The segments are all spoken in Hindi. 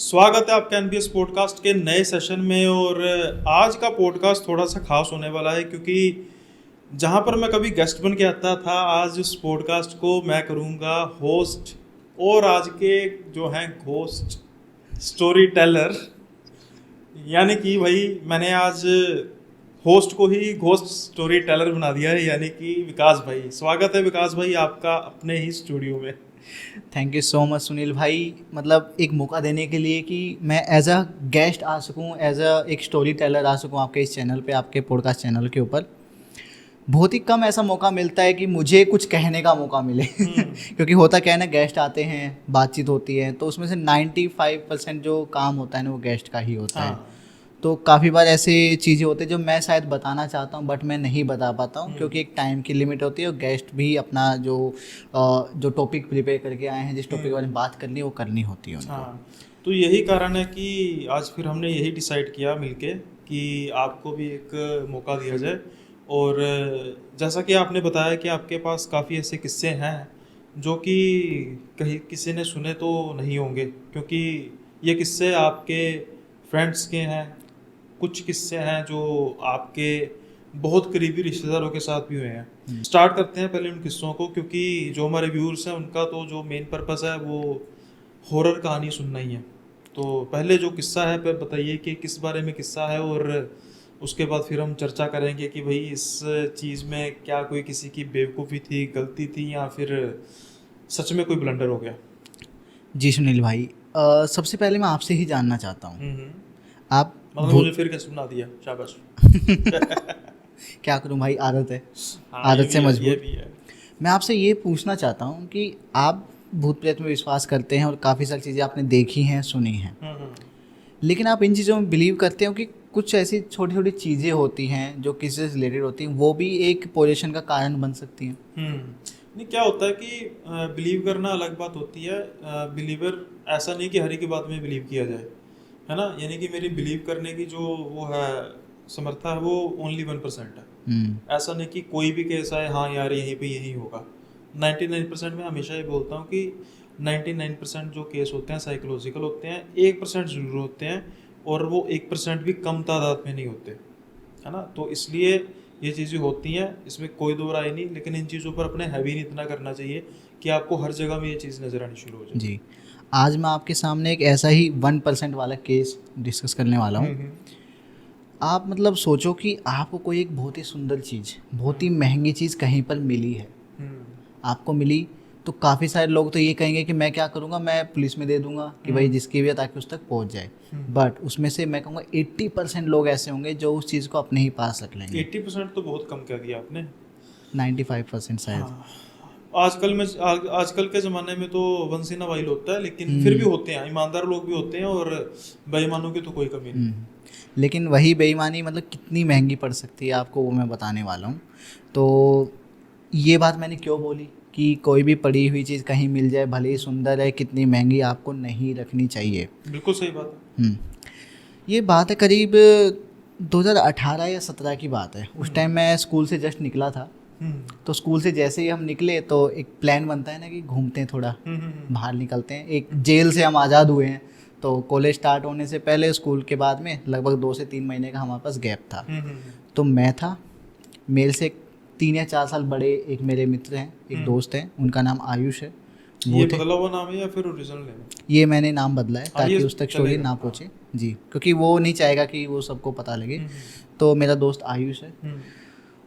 स्वागत है आपका एनबीएस पॉडकास्ट के नए सेशन में। और आज का पॉडकास्ट थोड़ा सा खास होने वाला है क्योंकि जहां पर मैं कभी गेस्ट बन के आता था, आज उस पॉडकास्ट को मैं करूंगा होस्ट। और आज के जो हैं घोस्ट स्टोरी टेलर, यानी कि भाई मैंने आज होस्ट को ही घोस्ट स्टोरी टेलर बना दिया है, यानी कि विकास भाई। स्वागत है विकास भाई आपका अपने ही स्टूडियो में। Thank you so much Sunil भाई। मतलब एक मौका देने के लिए कि मैं एज अ गेस्ट आ सकूं, एज अ एक स्टोरी टेलर आ सकूं आपके इस चैनल पे, आपके पॉडकास्ट चैनल के ऊपर। बहुत ही कम ऐसा मौका मिलता है कि मुझे कुछ कहने का मौका मिले क्योंकि होता क्या है ना, गेस्ट आते हैं, बातचीत होती है, तो उसमें से 95% जो काम होता है ना वो गेस्ट का ही होता है। हाँ। तो काफ़ी बार ऐसे चीज़ें होती हैं जो मैं शायद बताना चाहता हूँ बट मैं नहीं बता पाता हूँ क्योंकि एक टाइम की लिमिट होती है और गेस्ट भी अपना जो टॉपिक प्रिपेयर करके आए हैं, जिस टॉपिक के बारे में बात करनी है वो करनी होती है उनको। हाँ, तो यही कारण है कि आज फिर हमने यही डिसाइड किया मिलके कि आपको भी एक मौका दिया जाए। और जैसा कि आपने बताया कि आपके पास काफ़ी ऐसे किस्से हैं जो कि कहीं किसी ने सुने तो नहीं होंगे, क्योंकि ये किस्से आपके फ्रेंड्स के हैं, कुछ किस्से हैं जो आपके बहुत करीबी रिश्तेदारों के साथ भी हुए हैं। स्टार्ट करते हैं पहले उन किस्सों को, क्योंकि जो हमारे व्यूअर्स हैं उनका तो जो मेन पर्पस है वो हॉरर कहानी सुनना ही है। तो पहले जो किस्सा है पे बताइए कि किस बारे में किस्सा है, और उसके बाद फिर हम चर्चा करेंगे कि भाई इस चीज़ में क्या कोई किसी की बेवकूफ़ी थी, गलती थी, या फिर सच में कोई ब्लंडर हो गया। जी सुनील भाई, सबसे पहले मैं आपसे ही जानना चाहता हूँ, हम्म। आप मतलब मुझे फिर कैसे सुना दिया, शाबाश। क्या करूँ भाई, आदत है, हाँ, आदत से ये मजबूर। भी है। मैं आपसे ये पूछना चाहता हूँ कि आप भूत प्रेत में विश्वास करते हैं और काफ़ी सारी चीज़ें आपने देखी हैं, सुनी हैं, हम्म। लेकिन आप इन चीज़ों में बिलीव करते हो कि कुछ ऐसी छोटी छोटी चीज़ें होती हैं जो किसी से रिलेटेड होती हैं, वो भी एक पोजीशन का कारण बन सकती हैं? नहीं, क्या होता है कि बिलीव करना अलग बात होती है। बिलीवर ऐसा नहीं कि हर एक की बात में बिलीव किया जाए, है ना। यानी कि मेरी बिलीव करने की जो वो है समर्था है वो ओनली 1% है। हम्म। ऐसा नहीं कि कोई भी केस आए हाँ यार यहीं पे यही होगा। 99% में हमेशा ये बोलता हूँ कि 99% जो केस होते हैं साइकोलॉजिकल होते हैं, 1% ज़रूर होते हैं, और वो 1% भी कम तादाद में नहीं होते, है ना। तो इसलिए ये चीज़ें होती हैं, इसमें कोई दो राय नहीं, लेकिन इन चीज़ों पर अपने हैवी नहीं इतना करना चाहिए कि आपको हर जगह में ये चीज़ नज़र आनी शुरू हो जाए। जी, आज मैं आपके सामने एक ऐसा ही 1% वाला केस डिस्कस करने वाला हूँ। हम्म। आप मतलब सोचो कि आपको कोई एक बहुत ही सुंदर चीज़, बहुत ही महंगी चीज़ कहीं पर मिली है, हम्म। आपको मिली, तो काफ़ी सारे लोग तो ये कहेंगे कि मैं क्या करूँगा, मैं पुलिस में दे दूँगा कि भाई जिसकी भी है ताकि उस तक पहुँच जाए। बट उसमें से मैं कहूँगा 80% लोग ऐसे होंगे जो उस चीज़ को अपने ही पास रख लेंगे। 80% तो बहुत कम कह दिया आपने। 95% शायद। हाँ, आजकल के ज़माने में तो वंस इन अ वाइल होता है, लेकिन फिर भी होते हैं, ईमानदार लोग भी होते हैं, और बेईमानों की तो कोई कमी नहीं। लेकिन वही बेईमानी मतलब कितनी महंगी पड़ सकती है आपको, वो मैं बताने वाला हूँ। तो ये बात मैंने क्यों बोली कि कोई भी पड़ी हुई चीज़ कहीं मिल जाए, भले ही सुंदर है, कितनी महंगी, आपको नहीं रखनी चाहिए। बिल्कुल सही बात हम्म, ये बात है करीब 2018 या 17 की बात है। उस टाइम मैं स्कूल से जस्ट निकला था। है। तो स्कूल से जैसे ही हम निकले तो एक प्लान बनता है ना कि घूमते हैं थोड़ा, बाहर निकलते हैं। एक जेल से हम आज़ाद हुए हैं, तो कॉलेज स्टार्ट होने से पहले, स्कूल के बाद में लगभग 2 से 3 महीने का हमारे पास गैप था। तो मैं था, मेरे से 3 या 4 साल बड़े एक मेरे मित्र हैं, एक दोस्त हैं, उनका नाम आयुष है। वो ये थे, बदला हुआ नाम है या फिर ओरिजिनल नेम है? ये मैंने नाम बदला है हाँ, ये ताकि उस तक स्टोरी चलेगा, ना हाँ। पहुँचे। जी, क्योंकि वो नहीं चाहेगा कि वो सबको पता लगे। तो मेरा दोस्त आयुष है,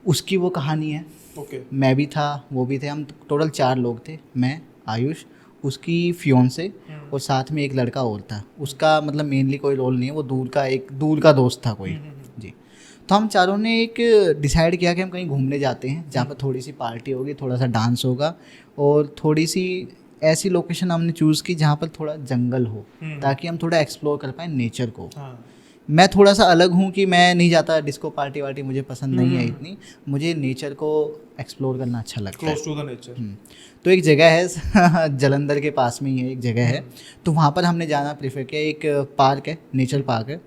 उसकी वो कहानी है। ओके। मैं भी था, वो भी थे, हम टोटल 4 लोग थे। मैं, आयुष, उसकी फियोंसे और साथ में एक लड़का और था। उसका मतलब मेनली कोई रोल नहीं है, वो दूर का दोस्त था कोई। जी, तो हम चारों ने एक डिसाइड किया कि हम कहीं घूमने जाते हैं जहाँ पर थोड़ी सी पार्टी होगी, थोड़ा सा डांस होगा, और थोड़ी सी ऐसी लोकेशन हमने चूज़ की जहाँ पर थोड़ा जंगल हो, ताकि हम थोड़ा एक्सप्लोर कर पाएँ नेचर को। हाँ। मैं थोड़ा सा अलग हूँ कि मैं नहीं जाता डिस्को पार्टी वार्टी, मुझे पसंद नहीं है इतनी, मुझे नेचर को एक्सप्लोर करना अच्छा लगता है। Close to the nature. तो एक जगह है जालंधर के पास में ही है एक जगह है, तो वहाँ पर हमने जाना प्रेफर किया। एक पार्क है, नेचर पार्क है,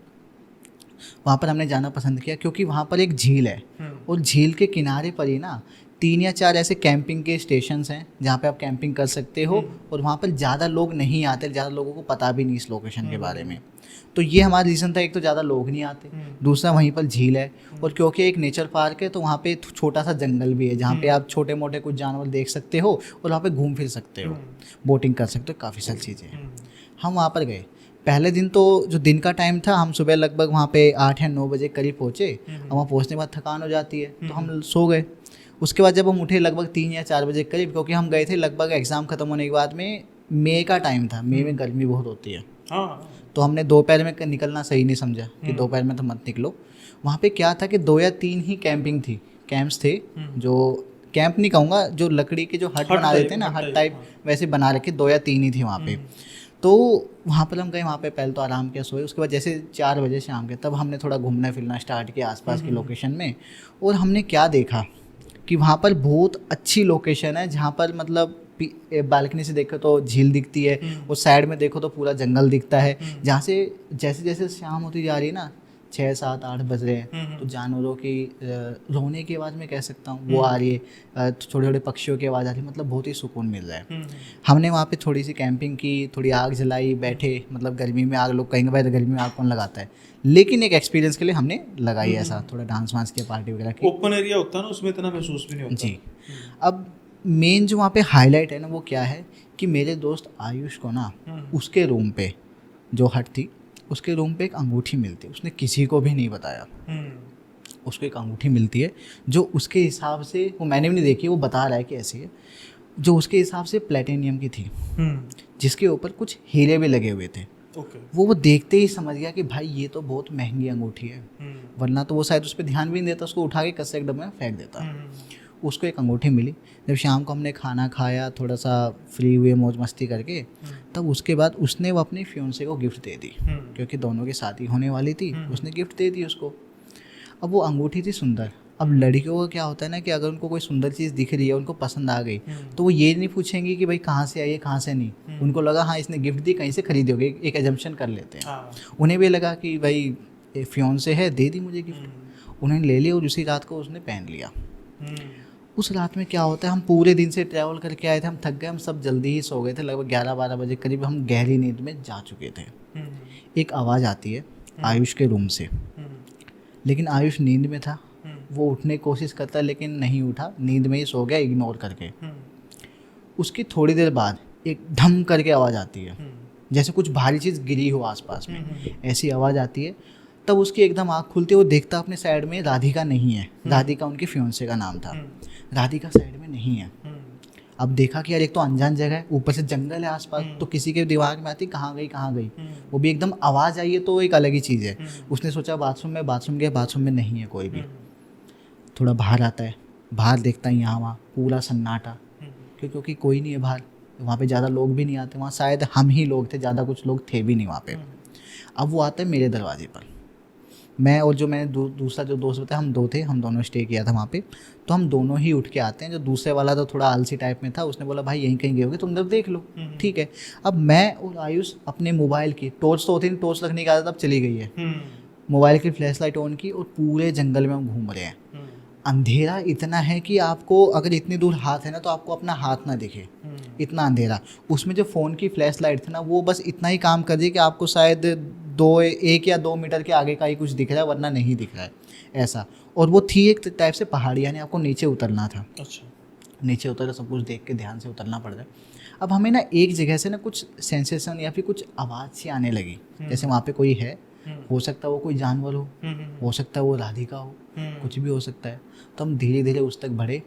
वहाँ पर हमने जाना पसंद किया क्योंकि वहाँ पर एक झील है, और झील के किनारे पर ही ना 3 या 4 ऐसे कैंपिंग के स्टेशंस हैं जहाँ पे आप कैंपिंग कर सकते हो, और वहाँ पर ज़्यादा लोग नहीं आते, ज़्यादा लोगों को पता भी नहीं इस लोकेशन के बारे में। तो ये हमारा रीज़न था, एक तो ज़्यादा लोग नहीं आते, दूसरा वहीं पर झील है, और क्योंकि एक नेचर पार्क है तो वहाँ पे छोटा सा जंगल भी है जहाँ पे आप छोटे मोटे कुछ जानवर देख सकते हो और वहाँ पे घूम फिर सकते हो, बोटिंग कर सकते हो, काफ़ी सारी चीज़ें हैं। हम वहाँ पर गए। पहले दिन तो जो दिन का टाइम था, हम सुबह लगभग वहाँ पे 8 या 9 बजे करीब पहुँचे। और वहाँ पहुँचने के बाद थकान हो जाती है तो हम सो गए। उसके बाद जब हम उठे लगभग 3 या 4 बजे करीब, क्योंकि हम गए थे लगभग एग्ज़ाम ख़त्म होने के बाद में, मई का टाइम था, मई में गर्मी बहुत होती है। हाँ। तो हमने दोपहर में निकलना सही नहीं समझा कि दोपहर में तो मत निकलो। वहाँ पे क्या था कि 2 या 3 ही कैंपिंग थी, कैंप्स थे, जो कैंप नहीं कहूँगा, जो लकड़ी के जो हट बना देते हैं ना, हट टाइप वैसे बना रखे, 2 या 3 ही थी वहाँ पे। तो वहाँ पर हम गए, वहाँ पे पहले तो आराम किया, सोए। उसके बाद जैसे 4 बजे शाम के, तब हमने थोड़ा घूमना फिरना स्टार्ट किया आसपास की लोकेशन में। और हमने क्या देखा कि वहाँ पर बहुत अच्छी लोकेशन है, जहाँ पर मतलब बालकनी से देखो तो झील दिखती है, और साइड में देखो तो पूरा जंगल दिखता है, जहाँ से जैसे जैसे शाम होती जा रही है ना, 6, 7, 8 बज रहे हैं, तो जानवरों की रोने की आवाज़ मैं कह सकता हूँ वो आ रही है, छोटे छोटे पक्षियों की आवाज़ आ रही है, मतलब बहुत ही सुकून मिल रहा है। हमने वहाँ पे थोड़ी सी कैंपिंग की, थोड़ी आग जलाई, बैठे, मतलब गर्मी में आग, लोग कहेंगे भाई गर्मी में आग कौन लगाता है, लेकिन एक एक्सपीरियंस के लिए हमने लगाई ऐसा, थोड़ा डांस वांस किया, पार्टी वगैरह की। ओपन एरिया होता है ना, उसमें इतना महसूस भी नहीं होता। जी। अब मेन जो वहाँ पे हाईलाइट है ना, वो क्या है कि मेरे दोस्त आयुष को ना, उसके रूम पे जो हट थी, उसके रूम पे एक अंगूठी मिलती है, उसने किसी को भी नहीं बताया। उसको एक अंगूठी मिलती है जो उसके हिसाब से, वो मैंने भी नहीं देखी, वो बता रहा है कि ऐसी है, जो उसके हिसाब से प्लेटिनियम की थी, जिसके ऊपर कुछ हीरे भी लगे हुए थे। वो देखते ही समझ गया कि भाई ये तो बहुत महंगी अंगूठी है, वरना तो वो शायद उस पर ध्यान भी नहीं देता, उसको उठा के कस्से एक डब्बे में फेंक देता। उसको एक अंगूठी मिली। जब शाम को हमने खाना खाया, थोड़ा सा फ्री हुए, मौज मस्ती करके, तब उसके बाद उसने वो अपनी फियोंसे को गिफ्ट दे दी, क्योंकि दोनों की शादी होने वाली थी, उसने गिफ्ट दे दी उसको। अब वो अंगूठी थी सुंदर। अब लड़कियों का क्या होता है ना कि अगर उनको कोई सुंदर चीज़ दिख रही है, उनको पसंद आ गई, तो वो ये नहीं पूछेंगी कि भाई कहाँ से आई है, कहाँ से नहीं। उनको लगा हाँ इसने गिफ्ट दी, कहीं से खरीदी होगी, एक एजम्पशन कर लेते हैं। उन्हें भी लगा कि भाई फियोंसे है, दे दी मुझे गिफ्ट। उन्होंने ले लिया और उसी रात को उसने पहन लिया। उस रात में क्या होता है, हम पूरे दिन से ट्रैवल करके आए थे, हम थक गए, हम सब जल्दी ही सो गए थे, लगभग 11-12 बजे करीब हम गहरी नींद में जा चुके थे। एक आवाज़ आती है आयुष के रूम से, लेकिन आयुष नींद में था। वो उठने की कोशिश करता लेकिन नहीं उठा, नींद में ही सो गया इग्नोर करके। उसकी थोड़ी देर बाद एक ढम करके आवाज़ आती है, जैसे कुछ भारी चीज़ गिरी हो आसपास में, ऐसी आवाज़ आती है। तब उसकी एकदम आँख खुलती है, वो देखता अपने साइड में राधिका नहीं है। राधिका उनके फियोंसे का नाम था। राधिका साइड में नहीं है। अब देखा कि यार एक तो अनजान जगह है, ऊपर से जंगल है आसपास, तो किसी के दिमाग में आती कहाँ गई कहाँ गई, वो भी एकदम आवाज़ आई है तो एक अलग ही चीज़ है। उसने सोचा बाथरूम में, बाथरूम गया, बाथरूम में नहीं है कोई भी। थोड़ा बाहर आता है, बाहर देखता है यहाँ वहाँ पूरा सन्नाटा, क्योंकि कोई नहीं है बाहर, वहाँ पे ज़्यादा लोग भी नहीं आते, वहाँ शायद हम ही लोग थे, ज़्यादा कुछ लोग थे भी नहीं वहाँ पे। अब वो आता है मेरे दरवाजे पर, मैं और जो मैंने दूसरा जो दोस्त बताया, हम 2 थे, हम दोनों स्टे किया था वहाँ पे। तो हम दोनों ही उठ के आते हैं। जो दूसरे वाला तो थोड़ा आलसी टाइप में था, उसने बोला भाई यहीं कहीं गए होगे, तुम जब देख लो। ठीक है। अब मैं और आयुष अपने मोबाइल की टॉर्च तो होती नहीं, टॉर्च रखने की आदत अब चली गई है, मोबाइल की फ्लैश लाइट ऑन की और पूरे जंगल में हम घूम रहे हैं। अंधेरा इतना है कि आपको अगर इतनी दूर हाथ है ना तो आपको अपना हाथ ना दिखे, इतना अंधेरा। उसमें जो फ़ोन की फ्लैश लाइट थी ना, वो बस इतना ही काम कर रही है कि आपको शायद 1 या 2 मीटर के आगे का ही कुछ दिख रहा है, वरना नहीं दिख रहा है ऐसा। और वो थी एक टाइप से पहाड़ी, यानी आपको नीचे उतरना था। अच्छा। नीचे उतर सब कुछ देख के ध्यान से उतरना पड़ रहा है। अब हमें ना एक जगह से ना कुछ सेंसेशन या फिर कुछ आवाज़ सी आने लगी, जैसे वहाँ पे कोई है, हो सकता है वो कोई जानवर हो सकता है वो राधिका हो, कुछ भी हो सकता है। तो हम धीरे धीरे उस तक बढ़े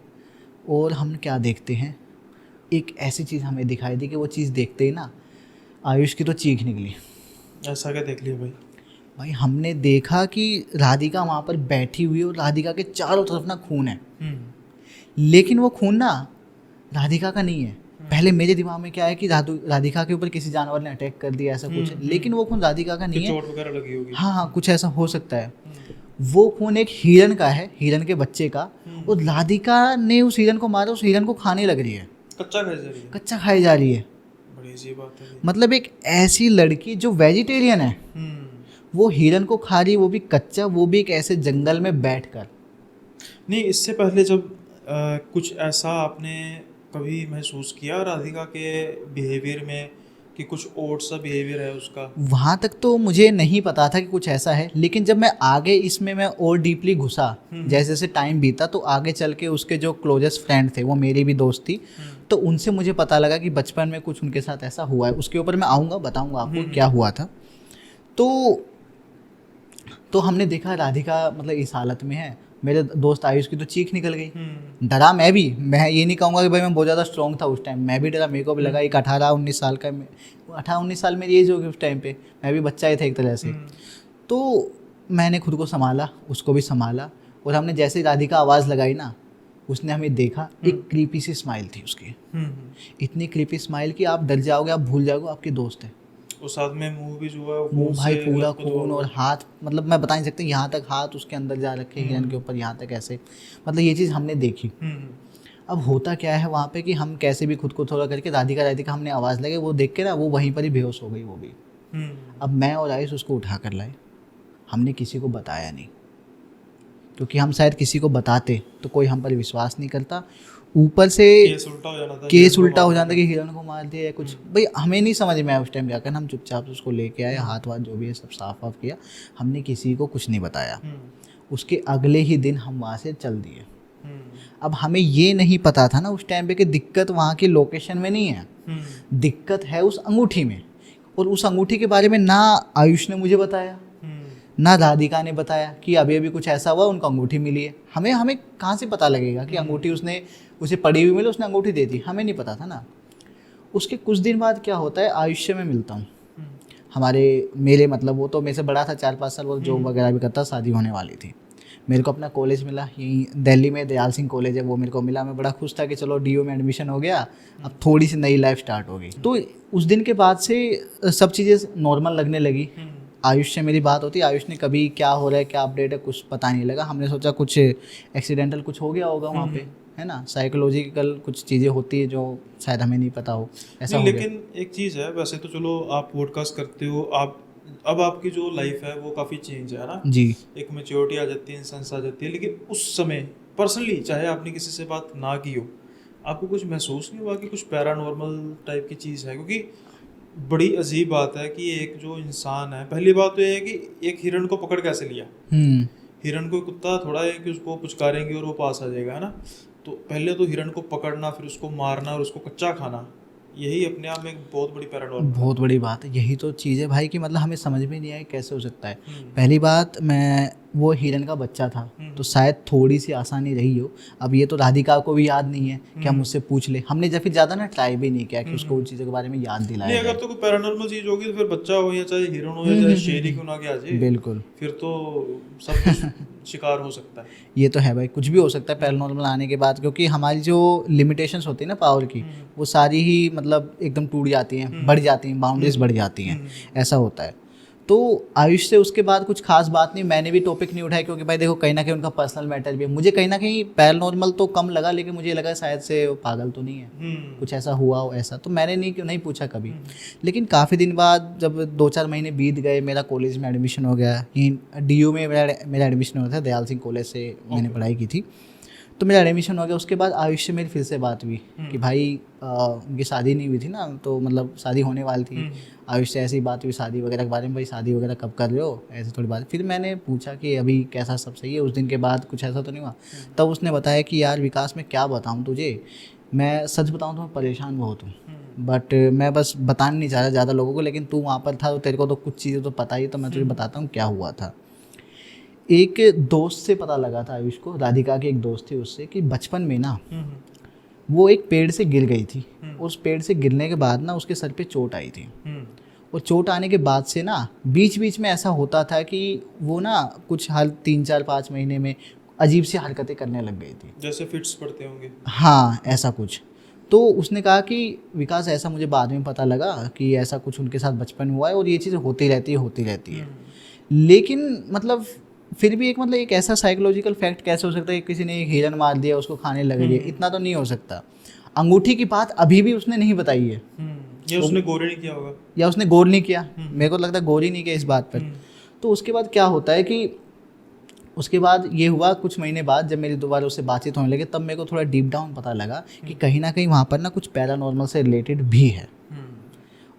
और हम क्या देखते हैं, एक ऐसी चीज़ हमें दिखाई दी कि वो चीज़ देखते ही ना आयुष की तो चीख निकली। ऐसा क्या देख लिया भाई? भाई हमने देखा कि राधिका वहाँ पर बैठी हुई है और राधिका के चारों तरफ ना खून है, लेकिन वो खून ना राधिका का नहीं है। पहले मेरे दिमाग में क्या है कि राधिका के ऊपर किसी जानवर ने अटैक कर दिया ऐसा कुछ, लेकिन वो खून राधिका का नहीं है, चोट वगैरह लगी होगी। हाँ, कुछ ऐसा हो सकता है। वो खून एक हिरन का है, हिरन के बच्चे का, और राधिका ने उस हिरन को मारा, उस हिरन को खाने लग रही है, कच्चा खाई जा रही है। बड़ी अजीब बात है। मतलब एक ऐसी लड़की जो वेजिटेरियन है, वो हिरन को खा रही, वो भी कच्चा, वो भी एक ऐसे जंगल में बैठकर। नहीं, इससे पहले जब कुछ ऐसा आपने कभी महसूस किया राधिका के बिहेवियर में कि कुछ और सा बिहेवियर है उसका? वहाँ तक तो मुझे नहीं पता था कि कुछ ऐसा है, लेकिन जब मैं आगे इसमें मैं और डीपली घुसा, जैसे जैसे टाइम बीता, तो आगे चल के उसके जो क्लोजेस्ट फ्रेंड थे, वो मेरी भी दोस्त थी, तो उनसे मुझे पता लगा कि बचपन में कुछ उनके साथ ऐसा हुआ है। उसके ऊपर मैं आऊँगा, बताऊँगा आपको क्या हुआ था। तो हमने देखा राधिका मतलब इस हालत में है, मेरे दोस्त आयुष की तो चीख निकल गई। डरा मैं भी, मैं ये नहीं कहूँगा कि भाई मैं बहुत ज़्यादा स्ट्रॉन्ग था उस टाइम, मैं भी डरा। मेरे को भी लगा एक 18-19 साल का, 18-19 साल मेरी एज होगी उस टाइम पे, मैं भी बच्चा ही था एक तरह से। तो मैंने खुद को संभाला, उसको भी संभाला, और हमने जैसे ही राधिका आवाज़ लगाई ना, उसने हमें देखा, एक क्रीपी सी स्माइल थी उसकी, इतनी क्रीपी स्माइल कि आप डर जाओगे, आप भूल जाओगे आपकी दोस्त है। और साथ में मुंह भी जो है वो मुंह खून भाई से पूरा लथपथ हुआ खून, हुआ और है। हाथ मतलब मैं बता नहीं सकती, यहाँ तक हाथ उसके अंदर जा रखे हिरन के ऊपर, यहाँ तक ऐसे, मतलब ये चीज़ हमने देखी। अब होता क्या है वहाँ पे कि हम कैसे भी खुद को थोड़ा करके राधिका हमने आवाज़ लगे, वो देख के ना वो वहीं पर ही बेहोश हो गई वो भी। अब मैं और आयुष उसको उठा कर लाए, हमने किसी को बताया नहीं, क्योंकि हम शायद किसी को बताते तो कोई हम पर विश्वास नहीं करता, ऊपर से केस उल्टा हो जाना था, केस हिरण को उल्टा हो मारना जाता था। कि हिरण को मार दिया या कुछ। भाई हमें नहीं समझ में आया उस टाइम जाकर, हम चुपचाप से उसको लेके आए, हाथ वाथ जो भी है सब साफ वाफ किया, हमने किसी को कुछ नहीं बताया। उसके अगले ही दिन हम वहाँ से चल दिए। अब हमें ये नहीं पता था ना उस टाइम पे कि दिक्कत वहाँ की लोकेशन में नहीं है, दिक्कत है उस अंगूठी में। और उस अंगूठी के बारे में ना आयुष ने मुझे बताया, ना राधिका ने बताया कि अभी अभी कुछ ऐसा हुआ, उनको अंगूठी मिली है। हमें हमें कहाँ से पता लगेगा कि अंगूठी उसने उसे पड़ी हुई मिली, उसने अंगूठी दे दी, हमें नहीं पता था ना। उसके कुछ दिन बाद क्या होता है, आयुष से मैं मिलता हूँ, मेरे मतलब वो तो मेरे से बड़ा था 4-5 साल, वो जॉब वगैरह भी करता, शादी होने वाली थी। मेरे को अपना कॉलेज मिला, यहीं दिल्ली में दयाल सिंह कॉलेज है, वो मेरे को मिला। मैं बड़ा खुश था कि चलो डीयू में एडमिशन हो गया, अब थोड़ी सी नई लाइफ स्टार्ट हो गई। तो उस दिन के बाद से सब चीज़ें नॉर्मल लगने लगी। आयुष से मेरी बात होती, आयुष ने कभी क्या हो रहा है, क्या अपडेट है, कुछ पता नहीं लगा। हमने सोचा कुछ एक्सीडेंटल कुछ हो गया होगा वहाँ पे, है ना, साइकोलॉजिकल कुछ चीज़ें होती है जो शायद हमें नहीं पता हो, ऐसा नहीं, हो गया। लेकिन एक चीज़ है, वैसे तो चलो आप पॉडकास्ट करते हो, आप अब आपकी जो लाइफ है वो काफ़ी चेंज है ना, जी एक मैच्योरिटी आ जाती है, इंसान आ जाती है। लेकिन उस समय पर्सनली, चाहे आपने किसी से बात ना की हो, आपको कुछ महसूस नहीं हुआ कि कुछ पैरानॉर्मल टाइप की चीज़ है? क्योंकि बड़ी अजीब बात है कि एक जो इंसान है, पहली बात तो ये है कि एक हिरण को पकड़ कैसे लिया? हिरण को कुत्ता थोड़ा है कि उसको पुचकारेंगे और वो पास आ जाएगा, है ना? तो पहले तो हिरण को पकड़ना, फिर उसको मारना और उसको कच्चा खाना, यही अपने आप में एक बहुत बड़ी पैरानॉर्मल है। बहुत बड़ी बात है, यही तो चीज़ है भाई कि मतलब हमें समझ में नहीं आया कैसे हो सकता है। पहली बात, मैं वो हिरन का बच्चा था, तो शायद थोड़ी सी आसानी रही हो। अब ये तो राधिका को भी याद नहीं है कि हम उससे पूछ ले, हमने जब फिर ज़्यादा ना ट्राई भी नहीं किया कि उसको उन चीज़ों के बारे में याद नहीं, दिलाया अगर जाए। तो कोई पैरानॉर्मल चीज़ होगी तो फिर बच्चा हो या चाहे हिरण हो या चाहे शेर ही क्यों ना आ जाए, बिल्कुल, फिर तो सब कुछ शिकार हो सकता है। ये तो है भाई, कुछ भी हो सकता है पैरानॉर्मल आने के बाद, क्योंकि हमारी जो लिमिटेशंस होती है ना पावर की, वो सारी ही मतलब एकदम टूट जाती हैं, बढ़ जाती हैं, बाउंड्रीज बढ़ जाती हैं, ऐसा होता है। तो आयुष से उसके बाद कुछ खास बात नहीं, मैंने भी टॉपिक नहीं उठाया, क्योंकि भाई देखो कहीं ना कहीं उनका पर्सनल मैटर भी है। मुझे कहीं ना कहीं पैरानॉर्मल तो कम लगा, लेकिन मुझे लगा शायद से वो पागल तो नहीं है, कुछ ऐसा हुआ हो ऐसा, तो मैंने नहीं पूछा कभी। लेकिन काफ़ी दिन बाद जब 2-4 महीने बीत गए, मेरा कॉलेज में एडमिशन हो गया, DU में मेरा एडमिशन हुआ था, दयाल सिंह कॉलेज से मैंने पढ़ाई की थी, तो मेरा एडमिशन हो गया। उसके बाद आयुष से मेरी फिर से बात हुई कि भाई उनकी शादी नहीं हुई थी ना, तो मतलब शादी होने वाली थी। आयुष से ऐसी बात हुई शादी वगैरह के बारे में, भाई शादी वगैरह कब कर रहे हो, ऐसे थोड़ी बात। फिर मैंने पूछा कि अभी कैसा सब सही है, उस दिन के बाद कुछ ऐसा तो नहीं हुआ। तब उसने बताया कि यार विकास, मैं क्या बताऊँ तुझे, मैं सच बताऊँ तो मैं परेशान बहुत हूँ, बट मैं बस बताना नहीं चाह रहा ज़्यादा लोगों को, लेकिन तू वहाँ पर था तो तेरे को तो कुछ चीज़ें तो पता ही, तो मैं तुझे बताता हूँ क्या हुआ था। एक दोस्त से पता लगा था आयुष को, राधिका की एक दोस्त थी उससे, कि बचपन में ना वो एक पेड़ से गिर गई थी, और उस पेड़ से गिरने के बाद ना उसके सर पे चोट आई थी। और चोट आने के बाद से ना बीच बीच में ऐसा होता था कि वो ना कुछ हर 3-4-5 महीने में अजीब सी हरकतें करने लग गई थी, जैसे फिट्स पड़ते होंगे। हाँ ऐसा कुछ। तो उसने कहा कि विकास, ऐसा मुझे बाद में पता लगा कि ऐसा कुछ उनके साथ बचपन में हुआ है, और ये चीज़ होती रहती है। लेकिन मतलब फिर भी एक ऐसा साइकोलॉजिकल फैक्ट कैसे हो सकता है कि किसी ने एक हिरन मार दिया, उसको खाने लग गई, इतना तो नहीं हो सकता। अंगूठी की बात अभी भी उसने नहीं बताई है, या उसने गौर नहीं किया होगा, या उसने गौर नहीं किया, मेरे को लगता है गौर ही नहीं किया इस बात पर। तो उसके बाद क्या होता है कि उसके बाद ये हुआ, कुछ महीने बाद जब मेरी दोबारा उससे बातचीत होने लगी, तब मेरे को थोड़ा डीप डाउन पता लगा कि कहीं ना कहीं वहाँ पर ना कुछ पैरानॉर्मल से रिलेटेड भी है।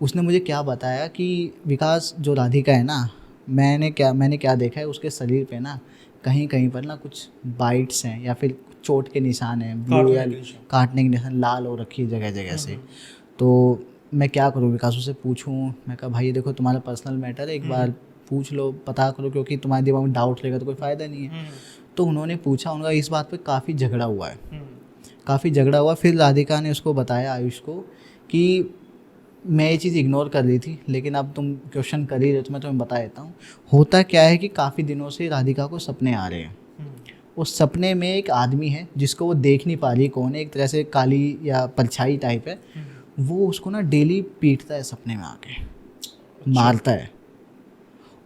उसने मुझे क्या बताया कि विकास, जो राधिका है ना, मैंने क्या देखा है, उसके शरीर पे ना कहीं कहीं पर ना कुछ बाइट्स हैं या फिर चोट के निशान हैं, ब्लू या काटने के निशान लाल हो रखी है जगह जगह से। तो मैं क्या करूँ, विकास से पूछूं? मैं कहा भाई देखो तुम्हारा पर्सनल मैटर है, एक बार पूछ लो, पता करो, क्योंकि तुम्हारे दिमाग में डाउट रहेगा तो कोई फ़ायदा नहीं है। तो उन्होंने पूछा, उनका इस बात पे काफ़ी झगड़ा हुआ है, काफ़ी झगड़ा हुआ। फिर राधिका ने उसको बताया, आयुष को, कि मैं ये चीज़ इग्नोर कर रही थी, लेकिन अब तुम क्वेश्चन कर ही रहे तो मैं तुम्हें बता देता हूँ। होता क्या है कि काफ़ी दिनों से राधिका को सपने आ रहे हैं। उस सपने में एक आदमी है जिसको वो देख नहीं पा रही कौन है, एक तरह से काली या परछाई टाइप है, वो उसको ना डेली पीटता है सपने में आके, मारता है।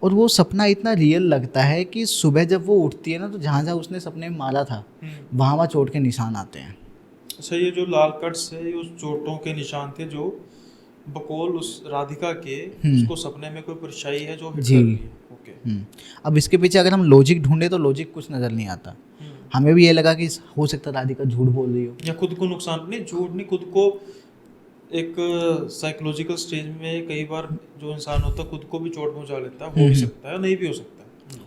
और वो सपना इतना रियल लगता है कि सुबह जब वो उठती है ना, तो जहाँ जहाँ उसने सपने में मारा था वहाँ चोट के निशान आते हैं। अच्छा, ये जो लाल कट्स है, ये उस चोटों के निशान थे जो बकौल उस राधिका के, उसको सपने में कोई परछाई है जो हिट कर रही है। ओके। अब इसके पीछे अगर हम लॉजिक ढूंढे तो लॉजिक कुछ नज़र नहीं आता। हमें भी ये लगा कि हो सकता है राधिका झूठ बोल रही हो, या खुद को नुकसान, नहीं झूठ नहीं, खुद को एक साइकोलॉजिकल स्टेज में कई बार जो इंसान होता है खुद को भी चोट पहुंचा लेता है, हो भी सकता है, नहीं भी हो सकता है।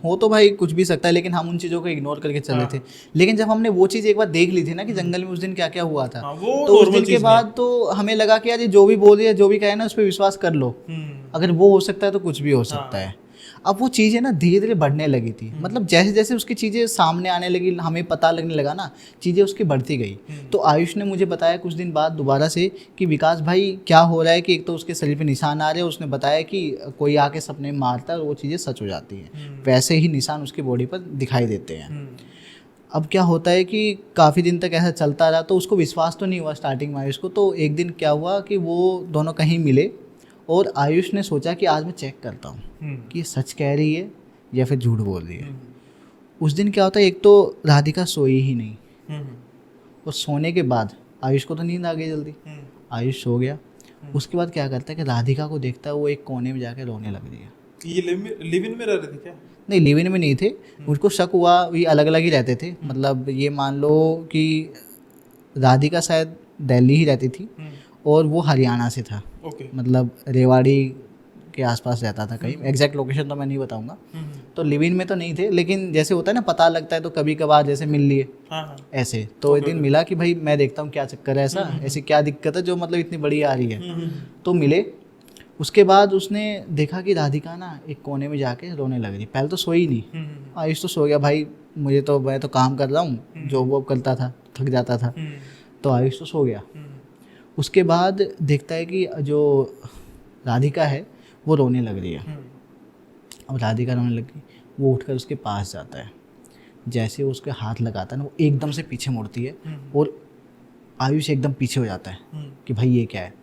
हो तो भाई कुछ भी सकता है, लेकिन हम उन चीज़ों को इग्नोर करके चले थे। लेकिन जब हमने वो चीज़ एक बार देख ली थी ना कि जंगल में उस दिन क्या क्या हुआ था, तो उस दिन के बाद तो हमें लगा कि यार ये जो भी बोल रही है, जो भी कहे ना, उस पर विश्वास कर लो। अगर वो हो सकता है तो कुछ भी हो सकता है। अब वो चीज़ें ना धीरे धीरे बढ़ने लगी थी, मतलब जैसे जैसे उसकी चीज़ें सामने आने लगी, हमें पता लगने लगा ना, चीज़ें उसकी बढ़ती गई। तो आयुष ने मुझे बताया कुछ दिन बाद दोबारा से कि विकास भाई क्या हो रहा है, कि एक तो उसके शरीर पे निशान आ रहे हैं, उसने बताया कि कोई आके सपने में मारता है और वो चीज़ें सच हो जाती हैं, वैसे ही निशान उसकी बॉडी पर दिखाई देते हैं। अब क्या होता है कि काफ़ी दिन तक ऐसा चलता रहा, तो उसको विश्वास तो नहीं हुआ स्टार्टिंग में आयुष को। तो एक दिन क्या हुआ कि वो दोनों कहीं मिले और आयुष ने सोचा कि आज मैं चेक करता हूँ कि ये सच कह रही है या फिर झूठ बोल रही है। उस दिन क्या होता है, एक तो राधिका सोई ही नहीं, और सोने के बाद आयुष को तो नींद आ गई जल्दी, आयुष सो गया। उसके बाद क्या करता है कि राधिका को देखता है, वो एक कोने में जाकर रोने लग रही है। ये लिव इन में रह रहे थे क्या? नहीं, लिव इन में नहीं थे, उसको शक हुआ, ये अलग अलग ही रहते थे। मतलब ये मान लो कि राधिका शायद दिल्ली ही रहती थी और वो हरियाणा से था। मतलब रेवाड़ी के आसपास रहता था कहीं, एग्जैक्ट लोकेशन तो मैं नहीं बताऊंगा। तो लिव इन में तो नहीं थे, लेकिन जैसे होता है ना, पता लगता है तो कभी कभार जैसे मिल लिए ऐसे। तो एक दिन मिला कि भाई मैं देखता हूँ क्या चक्कर है, ऐसी क्या दिक्कत है जो मतलब इतनी बड़ी आ रही है। तो मिले। उसके बाद उसने देखा कि राधिका ना एक कोने में जाके रोने लग रही। पहले तो सोई नहीं, आयुष तो सो गया, भाई मैं तो काम कर रहा हूँ, जॉब वॉब करता था, थक जाता था, तो आयुष तो सो गया। उसके बाद देखता है कि जो राधिका है वो रोने लग रही है। अब राधिका रोने लगी, वो उठकर उसके पास जाता है, जैसे वो उसके हाथ लगाता है ना, वो एकदम से पीछे मुड़ती है और आयुष एकदम पीछे हो जाता है कि भाई ये क्या है।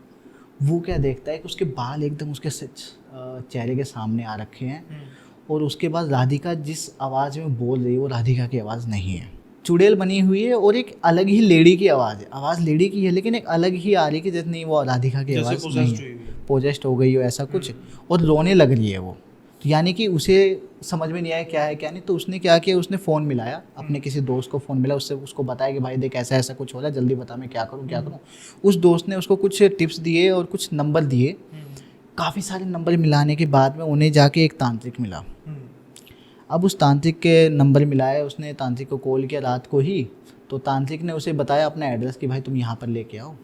वो क्या देखता है कि उसके बाल एकदम उसके चेहरे के सामने आ रखे हैं, और उसके बाद राधिका जिस आवाज़ में बोल रही है वो राधिका की आवाज़ नहीं है, चुड़ैल बनी हुई है, और एक अलग ही लेडी की आवाज़ है। आवाज़ लेडी की है लेकिन एक अलग ही आ रही है कि जैसे नहीं वो राधिका की आवाज़ नहीं है, पोजेस्ट हो गई हो ऐसा कुछ, और रोने लग रही है वो। तो यानी कि उसे समझ में नहीं आया क्या है क्या नहीं। तो उसने क्या किया, उसने फ़ोन मिलाया, अपने किसी दोस्त को फ़ोन मिला, उससे उसको बताया कि भाई देख ऐसा ऐसा कुछ हो रहा है, जल्दी बता मैं क्या करूँ क्या करूँ। उस दोस्त ने उसको कुछ टिप्स दिए और कुछ नंबर दिए। काफ़ी सारे नंबर मिलाने के बाद में उन्हें जाके एक तांत्रिक मिला। अब उस तांत्रिक के नंबर मिलाया, उसने तांत्रिक को कॉल किया रात को ही। तो तांत्रिक ने उसे बताया अपना एड्रेस कि भाई तुम यहाँ पर लेके आओ,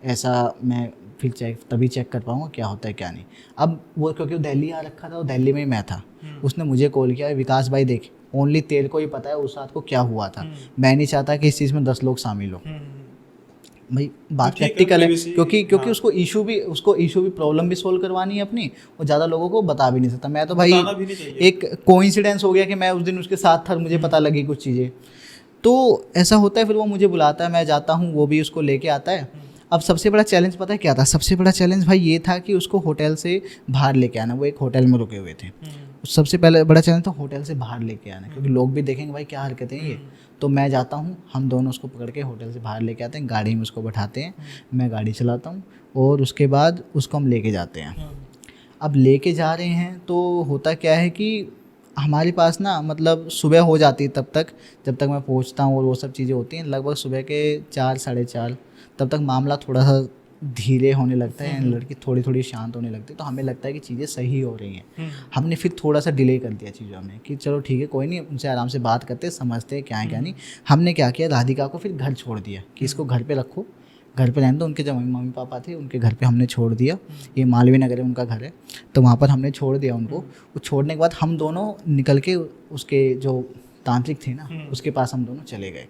ऐसा मैं फिर तभी चेक कर पाऊँगा क्या होता है क्या नहीं। अब वो क्योंकि वो दिल्ली आ रखा था, वो दिल्ली में ही मैं था, उसने मुझे कॉल किया, विकास भाई देख ओनली तेरे को ही पता है उस रात को क्या हुआ था, मैं नहीं चाहता कि इस चीज़ में 10 लोग शामिल हो। भाई बात प्रैक्टिकल है, क्योंकि उसको इशू भी प्रॉब्लम भी सोल्व करवानी है अपनी, और ज़्यादा लोगों को बता भी नहीं सकता। मैं तो भाई एक कोइंसिडेंस हो गया कि मैं उस दिन उसके साथ था, मुझे पता लगी कुछ चीज़ें। तो ऐसा होता है, फिर वो मुझे बुलाता है, मैं जाता हूँ, वो भी उसको लेके आता है। अब सबसे बड़ा चैलेंज पता है क्या था? सबसे बड़ा चैलेंज भाई ये था कि उसको होटल से बाहर लेके आना। वो एक होटल में रुके हुए थे। सबसे पहले बड़ा चैलेंज था होटल से बाहर लेके आना, क्योंकि लोग भी देखेंगे भाई क्या हरकतें हैं ये। तो मैं जाता हूँ, हम दोनों उसको पकड़ के होटल से बाहर लेके आते हैं, गाड़ी में उसको बैठाते हैं, मैं गाड़ी चलाता हूँ, और उसके बाद उसको हम लेके जाते हैं। अब लेके जा रहे हैं तो होता क्या है कि हमारे पास ना मतलब सुबह हो जाती है तब तक, जब तक मैं पहुंचता हूँ और वो सब चीज़ें होती हैं, लगभग सुबह के 4 साढ़े 4 तब तक मामला थोड़ा सा धीरे होने लगता है, लड़की थोड़ी थोड़ी शांत होने लगती है, तो हमें लगता है कि चीज़ें सही हो रही हैं। हमने फिर थोड़ा सा डिले कर दिया चीज़ों में कि चलो ठीक है कोई नहीं, उनसे आराम से बात करते समझते हैं क्या है क्या नहीं। हमने क्या किया, राधिका को फिर घर छोड़ दिया कि इसको घर पे रखो, घर पे रहने दो। उनके जो मम्मी पापा थे उनके घर पे हमने छोड़ दिया, ये मालवीय नगर में उनका घर है, तो वहाँ पर हमने छोड़ दिया उनको। वो छोड़ने के बाद हम दोनों निकल के उसके जो तांत्रिक थे ना उसके पास हम दोनों चले गए।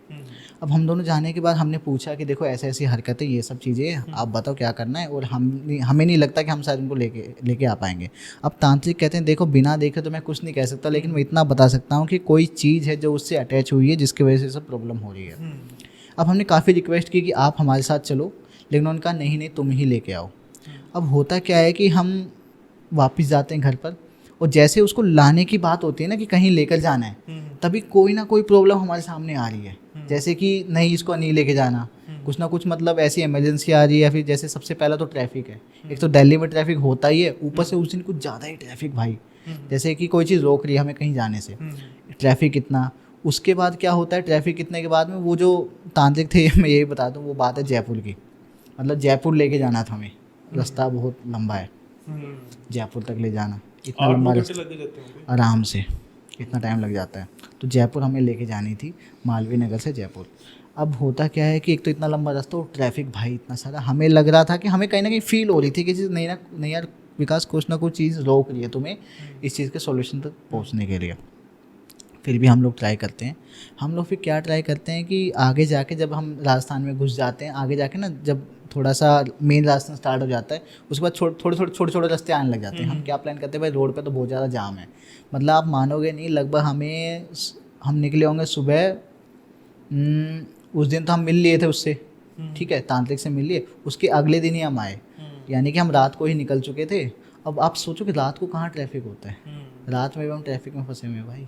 अब हम दोनों जाने के बाद हमने पूछा कि देखो ऐसे ऐसी हरकतें ये सब चीज़ें आप बताओ क्या करना है, और हमें नहीं लगता कि हम शायद उनको लेके आ पाएंगे। अब तांत्रिक कहते हैं देखो बिना देखे तो मैं कुछ नहीं कह सकता, लेकिन मैं इतना बता सकता हूँ कि कोई चीज़ है जो उससे अटैच हुई है जिसकी वजह से सब प्रॉब्लम हो रही है। अब हमने काफ़ी रिक्वेस्ट की कि आप हमारे साथ चलो, लेकिन उन्होंने कहा नहीं नहीं तुम ही लेके आओ। अब होता क्या है कि हम वापस जाते हैं घर पर, और जैसे उसको लाने की बात होती है ना कि कहीं लेकर जाना है, तभी कोई ना कोई प्रॉब्लम हमारे सामने आ रही है। जैसे कि नहीं इसको नहीं लेके जाना, कुछ ना कुछ मतलब ऐसी इमरजेंसी आ रही है, या फिर जैसे सबसे पहला तो ट्रैफिक है। एक तो दिल्ली में ट्रैफिक होता ही है, ऊपर से उस दिन कुछ ज़्यादा ही ट्रैफिक भाई, जैसे कि कोई चीज़ रोक रही है हमें कहीं जाने से, ट्रैफिक इतना। उसके बाद क्या होता है, ट्रैफिक कितने के बाद में वो जो तांत्रिक थे मैं यही बता दूँ, वो बात है जयपुर की, मतलब जयपुर लेके जाना था हमें, रास्ता बहुत लंबा है जयपुर तक ले जाना, इतना लंबा रास्ता आराम से इतना टाइम लग जाता है। तो जयपुर हमें लेके जानी थी, मालवीय नगर से जयपुर। अब होता क्या है कि एक तो इतना लंबा रास्ता और ट्रैफिक भाई इतना सारा, हमें लग रहा था कि हमें कहीं ना कहीं फील हो रही थी कि चीज़ नहीं यार विकास, कुछ ना कुछ चीज़ रोक रही है तुम्हें इस चीज़ के सॉल्यूशन तक पहुंचने के लिए। फिर भी हम लोग ट्राई करते हैं। हम लोग फिर क्या ट्राई करते हैं कि आगे जाके जब हम राजस्थान में घुस जाते हैं, आगे जाके ना जब थोड़ा सा मेन रास्ता स्टार्ट हो जाता है, उसके बाद थोड़े छोटे रास्ते आने लग जाते हैं। हम क्या प्लान करते हैं भाई, रोड पे तो बहुत ज़्यादा जाम है, मतलब आप मानोगे नहीं, लगभग हम निकले होंगे सुबह। उस दिन तो हम मिल लिए थे उससे, ठीक है, तांत्रिक से मिल लिए, उसके अगले दिन ही हम आए, यानी कि हम रात को ही निकल चुके थे। अब आप सोचो कि रात को कहाँ ट्रैफिक होता है, रात में भी हम ट्रैफिक में फंसे हुए हैं भाई,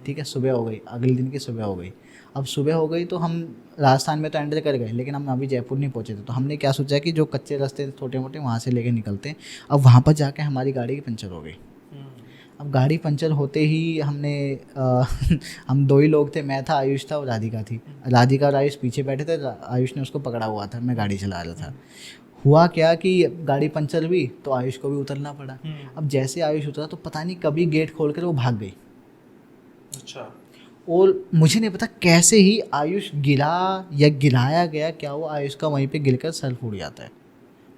ठीक है। सुबह हो गई, अगले दिन की सुबह हो गई। अब सुबह हो गई तो हम राजस्थान में तो एंटर कर गए, लेकिन हम अभी जयपुर नहीं पहुंचे थे, तो हमने क्या सोचा कि जो कच्चे रास्ते थे छोटे मोटे वहाँ से लेके निकलते हैं। अब वहाँ पर जाके हमारी गाड़ी की पंचर हो गई। अब गाड़ी पंचर होते ही हमने हम दो ही लोग थे, मैं था, आयुष था और राधिका थी। राधिका और आयुष पीछे बैठे थे, आयुष ने उसको पकड़ा हुआ था, मैं गाड़ी चला रहा था। हुआ क्या कि गाड़ी पंचर हुई तो आयुष को भी उतरना पड़ा। अब जैसे आयुष उतरा तो पता नहीं कभी गेट खोल कर वो भाग गई। अच्छा। और मुझे नहीं पता कैसे ही आयुष गिरा या गिराया गया, क्या वो आयुष का वहीं पे गिरकर सर फूट जाता है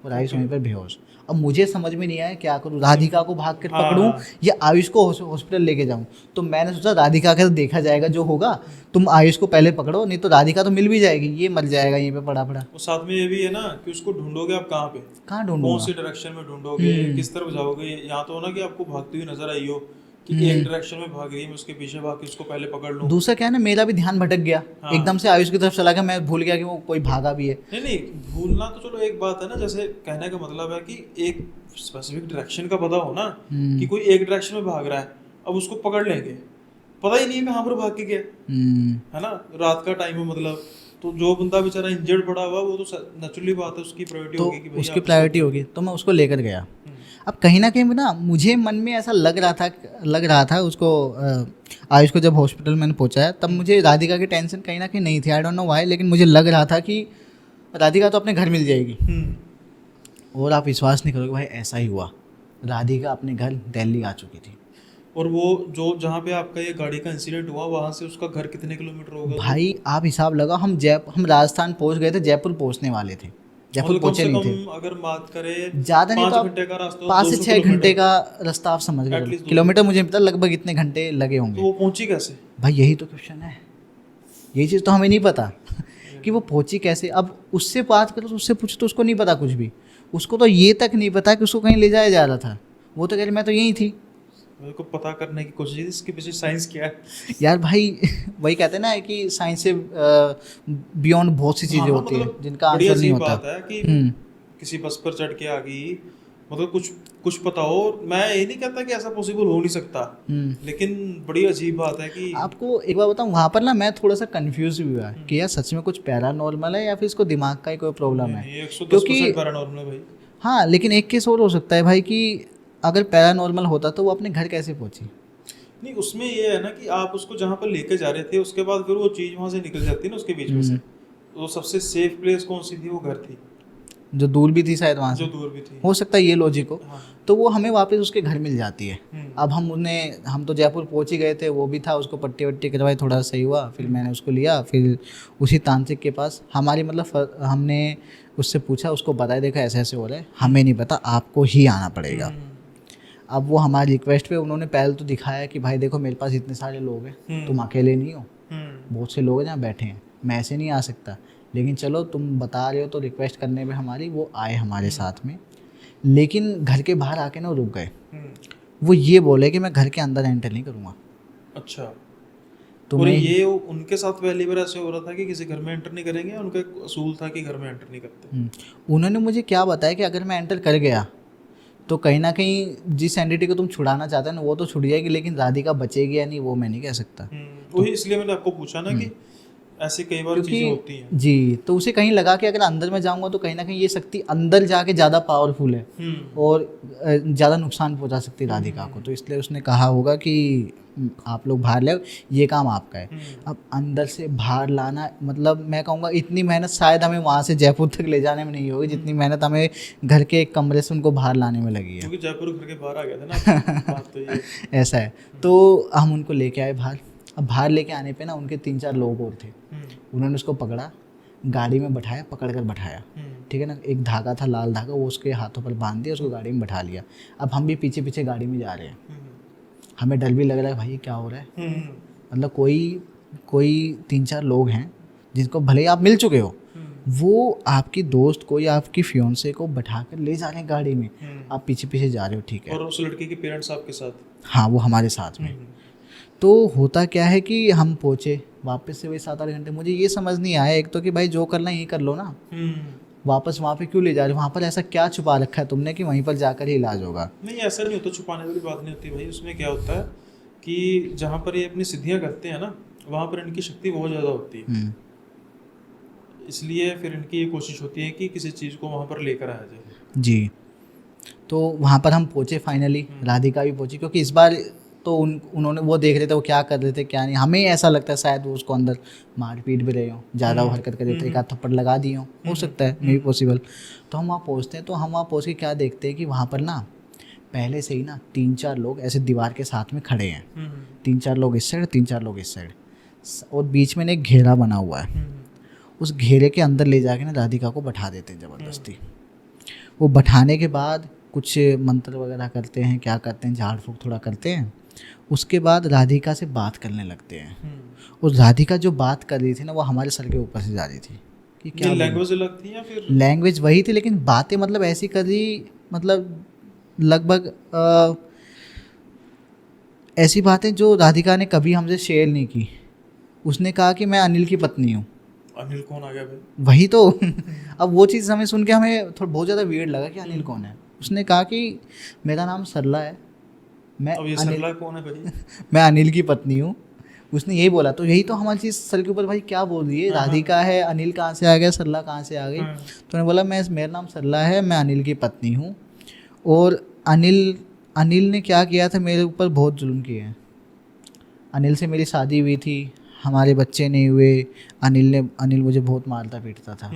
और आयुष वहीं पर बेहोश। अब मुझे समझ में नहीं आया क्या करूँ, राधिका को भाग कर पकड़ूं या आयुष को हॉस्पिटल लेके जाऊं। तो मैंने सोचा राधिका का तो देखा जाएगा, जो होगा तुम आयुष को पहले पकड़ो, नहीं तो राधिका तो मिल भी जाएगी, ये मर जाएगा यहीं पे पड़ा पड़ा। और साथ में ये भी है ना कि उसको ढूंढोगे आप कहाँ पे, कहाँ कौन ढूंढूंगा, सी डायरेक्शन में ढूंढोगे, किस तरफ जाओगे। यहाँ तो हो ना कि आपको भागती हुई नजर आई हो कि एक डायरेक्शन में भाग रही है, मैं उसके पीछे भाग के उसको पहले पकड़ लूं। दूसरा क्या है ना, मेरा भी ध्यान भटक गया, एकदम से आयुष की तरफ चला गया, मैं भूल गया कि वो कोई भागा भी है। नहीं भूलना तो चलो एक बात है ना, जैसे कहने का मतलब है कि एक स्पेसिफिक डायरेक्शन का पता हो ना कि कोई एक डायरेक्शन में भाग रहा है, अब उसको पकड़ लेंगे, पता ही नहीं है कहाँ पर भाग के गया, है ना, रात का टाइम है मतलब। तो जो बंदा बेचारा इंजर्ड पड़ा हुआ वो तो नेचुरली बात है उसकी प्रायोरिटी होगी कि उसकी प्रायोरिटी होगी, तो मैं उसको लेकर गया। अब कहीं ना कहीं ना मुझे मन में ऐसा लग रहा था उसको आयुष को जब हॉस्पिटल मैंने पहुंचाया तब मुझे राधिका की टेंशन कहीं ना कहीं नहीं थी, आई डोंट नो व्हाई, लेकिन मुझे लग रहा था कि राधिका तो अपने घर मिल जाएगी। और आप विश्वास नहीं करोगे भाई, ऐसा ही हुआ, राधिका अपने घर दिल्ली आ चुकी थी। और वो जो जहाँ पे आपका ये गाड़ी का इंसिडेंट हुआ वहाँ से उसका घर कितने किलोमीटर होगा भाई? आप हिसाब लगा, हम राजस्थान पहुंच गए थे, जयपुर पहुंचने वाले थे, जयपुर पहुंचे नहीं थे। अगर बात करें ज़्यादा नहीं तो 5 घंटे का रास्ता, 5 से 6 घंटे का रास्ता आप समझ गए, किलोमीटर मुझे नहीं पता, लगभग इतने घंटे लगे होंगे। तो वो पहुंची कैसे भाई? यही तो क्वेश्चन है, यही चीज़ तो हमें नहीं पता कि वो पहुंची कैसे। अब उससे बात करो तो उससे पूछो तो उसको नहीं पता कुछ भी, उसको तो ये तक नहीं पता कि उसको कहीं ले जाया जा रहा था, वो तो कह रही मैं तो यहीं थी। मेरे को पता करने की कोशिश की इसके पीछे साइंस क्या है यार भाई वही कहते हैं ना कि साइंस से बियॉन्ड बहुत सी चीज़ें होती है जिनका आंसर नहीं होता। बात है कि किसी बस पर चढ़ के आ गई, मतलब कुछ पता हो। मैं ये नहीं कहता कि ऐसा पॉसिबल हो नहीं सकता, लेकिन बड़ी अजीब बात है कि आपको एक बार बताऊं, वहाँ पर ना मैं थोड़ा सा कंफ्यूज भी हुआ कि यार सच में कुछ पैरानॉर्मल है या फिर इसको दिमाग का ही कोई प्रॉब्लम है, 110% पैरानॉर्मल है भाई। हाँ, लेकिन एक केस और हो सकता है भाई कि अगर पैरानॉर्मल होता तो वो अपने घर कैसे पहुंची? नहीं, उसमें ये है ना कि आप उसको जहाँ पर लेके जा रहे थे उसके बाद फिर वो चीज़ वहाँ से निकल जाती है ना उसके बीच में से, तो सबसे सेफ प्लेस कौन सी थी? वो घर थी जो दूर भी थी शायद वहाँ जो से, दूर भी थी। हो सकता है ये लॉजिक हो। हाँ। तो वो हमें वापस उसके घर मिल जाती है। हम्म। अब हम तो जयपुर पहुंच ही गए थे, वो भी था, उसको पट्टी वट्टी करवाई, थोड़ा सही हुआ, फिर मैंने उसको लिया, फिर उसी तांत्रिक के पास हमारी मतलब हमने उससे पूछा, उसको बताया देखा ऐसे ऐसे हो रहा है, हमें नहीं पता, आपको ही आना पड़ेगा। अब वो हमारी रिक्वेस्ट पे उन्होंने पहले तो दिखाया कि भाई देखो मेरे पास इतने सारे लोग हैं, तुम अकेले नहीं हो, बहुत से लोग हैं जहाँ बैठे हैं, मैं ऐसे नहीं आ सकता, लेकिन चलो तुम बता रहे हो तो रिक्वेस्ट करने पे हमारी वो आए हमारे साथ में। लेकिन घर के बाहर आके ना रुक गए, वो ये बोले कि मैं घर के अंदर एंटर नहीं करूँगा। अच्छा। तो और मैं ये उनके साथ पहली बार ऐसे हो रहा था कि किसी घर में एंटर नहीं करेंगे, उनका एक असूल था कि घर में एंटर नहीं करते। उन्होंने मुझे क्या बताया कि अगर मैं एंटर कर गया तो कहीं ना कहीं जिस एंटिटी को तुम छुड़ाना चाहते हो ना वो तो छुड़ जाएगी, लेकिन राधिका बचेगी या नहीं वो मैं नहीं कह सकता। वही इसलिए मैंने आपको पूछा ना कि ऐसी कई बार चीज़ें होती हैं। जी, तो उसे कहीं लगा कि अगर अंदर में जाऊंगा तो कहीं ना कहीं ये शक्ति अंदर जाके ज़्यादा पावरफुल है और ज़्यादा नुकसान पहुंचा सकती है राधिका को, तो इसलिए उसने कहा होगा कि आप लोग बाहर ले, ये काम आपका है। अब अंदर से बाहर लाना, मतलब मैं कहूँगा इतनी मेहनत शायद हमें वहाँ से जयपुर तक ले जाने में नहीं होगी जितनी मेहनत हमें घर के एक कमरे से उनको बाहर लाने में लगी है, क्योंकि जयपुर घर के बाहर आ गया था ना। बात तो ये ऐसा है। तो हम उनको लेके आए बाहर। अब बाहर लेके आने पे ना उनके 3-4 लोग और थे, उन्होंने उसको पकड़ा, गाड़ी में बैठाया, पकड़ कर बैठाया, ठीक है ना, एक धागा था लाल धागा, वो उसके हाथों पर बांध दिया, उसको गाड़ी में बैठा लिया। अब हम भी पीछे पीछे गाड़ी में जा रहे हैं, हमें डर भी लग रहा है भाई क्या हो रहा है, मतलब कोई 3-4 लोग हैं जिनको भले ही आप मिल चुके हो, वो आपकी दोस्त को या आपकी फियोंसे को बैठा कर ले जा रहे हैं गाड़ी में, आप पीछे पीछे जा रहे हो, ठीक है। और उस लड़के के पेरेंट्स आपके साथ? हाँ, वो हमारे साथ में। तो होता क्या है कि हम पहुँचे वापस से वही 7-8 घंटे, मुझे ये समझ नहीं आया एक तो कि भाई जो करना यही कर लो ना, वापस वहाँ पे क्यों ले जा रहे हो, वहाँ पर ऐसा क्या छुपा रखा है तुमने कि वहीं पर जाकर ही इलाज होगा। नहीं, ऐसा नहीं होता, छुपाने वाली बात नहीं होती भाई। उसमें क्या होता है कि जहाँ पर ये अपनी सिद्धियाँ करते हैं ना, वहाँ पर इनकी शक्ति बहुत ज़्यादा होती है, इसलिए फिर इनकी ये कोशिश होती है कि किसी चीज़ को वहाँ पर लेकर आया जाए। जी, तो वहाँ पर हम पहुँचे फाइनली, राधिका भी पहुँची, क्योंकि इस बार तो उन्होंने वो देख रहे थे वो क्या कर रहे थे क्या नहीं, हमें ऐसा लगता है शायद वो उसको अंदर मार पीट भी रहे हो, ज़्यादा वो हरकत कर रहे थे, एक आध थप्पड़ लगा दिए हो सकता है, मे भी पॉसिबल। तो हम वहाँ पहुँचते हैं, तो हम वहाँ पहुँच के क्या देखते हैं कि वहाँ पर ना पहले से ही ना 3-4 लोग ऐसे दीवार के साथ में खड़े हैं, 3-4 लोग इस साइड, 3-4 लोग इस साइड, और बीच में एक घेरा बना हुआ है, उस घेरे के अंदर ले जाके ना राधिका को बैठा देते हैं ज़बरदस्ती। वो बैठाने के बाद कुछ मंत्र वगैरह करते हैं, क्या करते हैं, झाड़ फूँक थोड़ा करते हैं, उसके बाद राधिका से बात करने लगते हैं। और राधिका जो बात कर रही थी ना वो हमारे सर के ऊपर से जा रही थी कि क्या लैंग्वेज अलग थी या फिर? लैंग्वेज वही थी, लेकिन बातें मतलब ऐसी कर रही, मतलब लगभग ऐसी बातें जो राधिका ने कभी हमसे शेयर नहीं की। उसने कहा कि मैं अनिल की पत्नी हूँ। अनिल कौन आ गया भाई? वही तो अब वो चीज़ हमें सुन के हमें थोड़ा बहुत ज़्यादा वियर्ड लगा कि अनिल कौन है। उसने कहा कि मेरा नाम सरला है, मैं अब ये सरला कौन है भाई? मैं अनिल की पत्नी हूँ। उसने यही बोला, तो यही तो हमारी चीज़ सर के ऊपर, भाई क्या बोल रही है, राधिका है, अनिल कहाँ से आ गया, सरला कहाँ से आ गई। तो उन्होंने बोला मेरा नाम सरला है, मैं अनिल की पत्नी हूँ, और अनिल ने क्या किया था, मेरे ऊपर बहुत जुल्म किए हैं। अनिल से मेरी शादी हुई थी, हमारे बच्चे नहीं हुए। अनिल मुझे बहुत मारता पीटता था।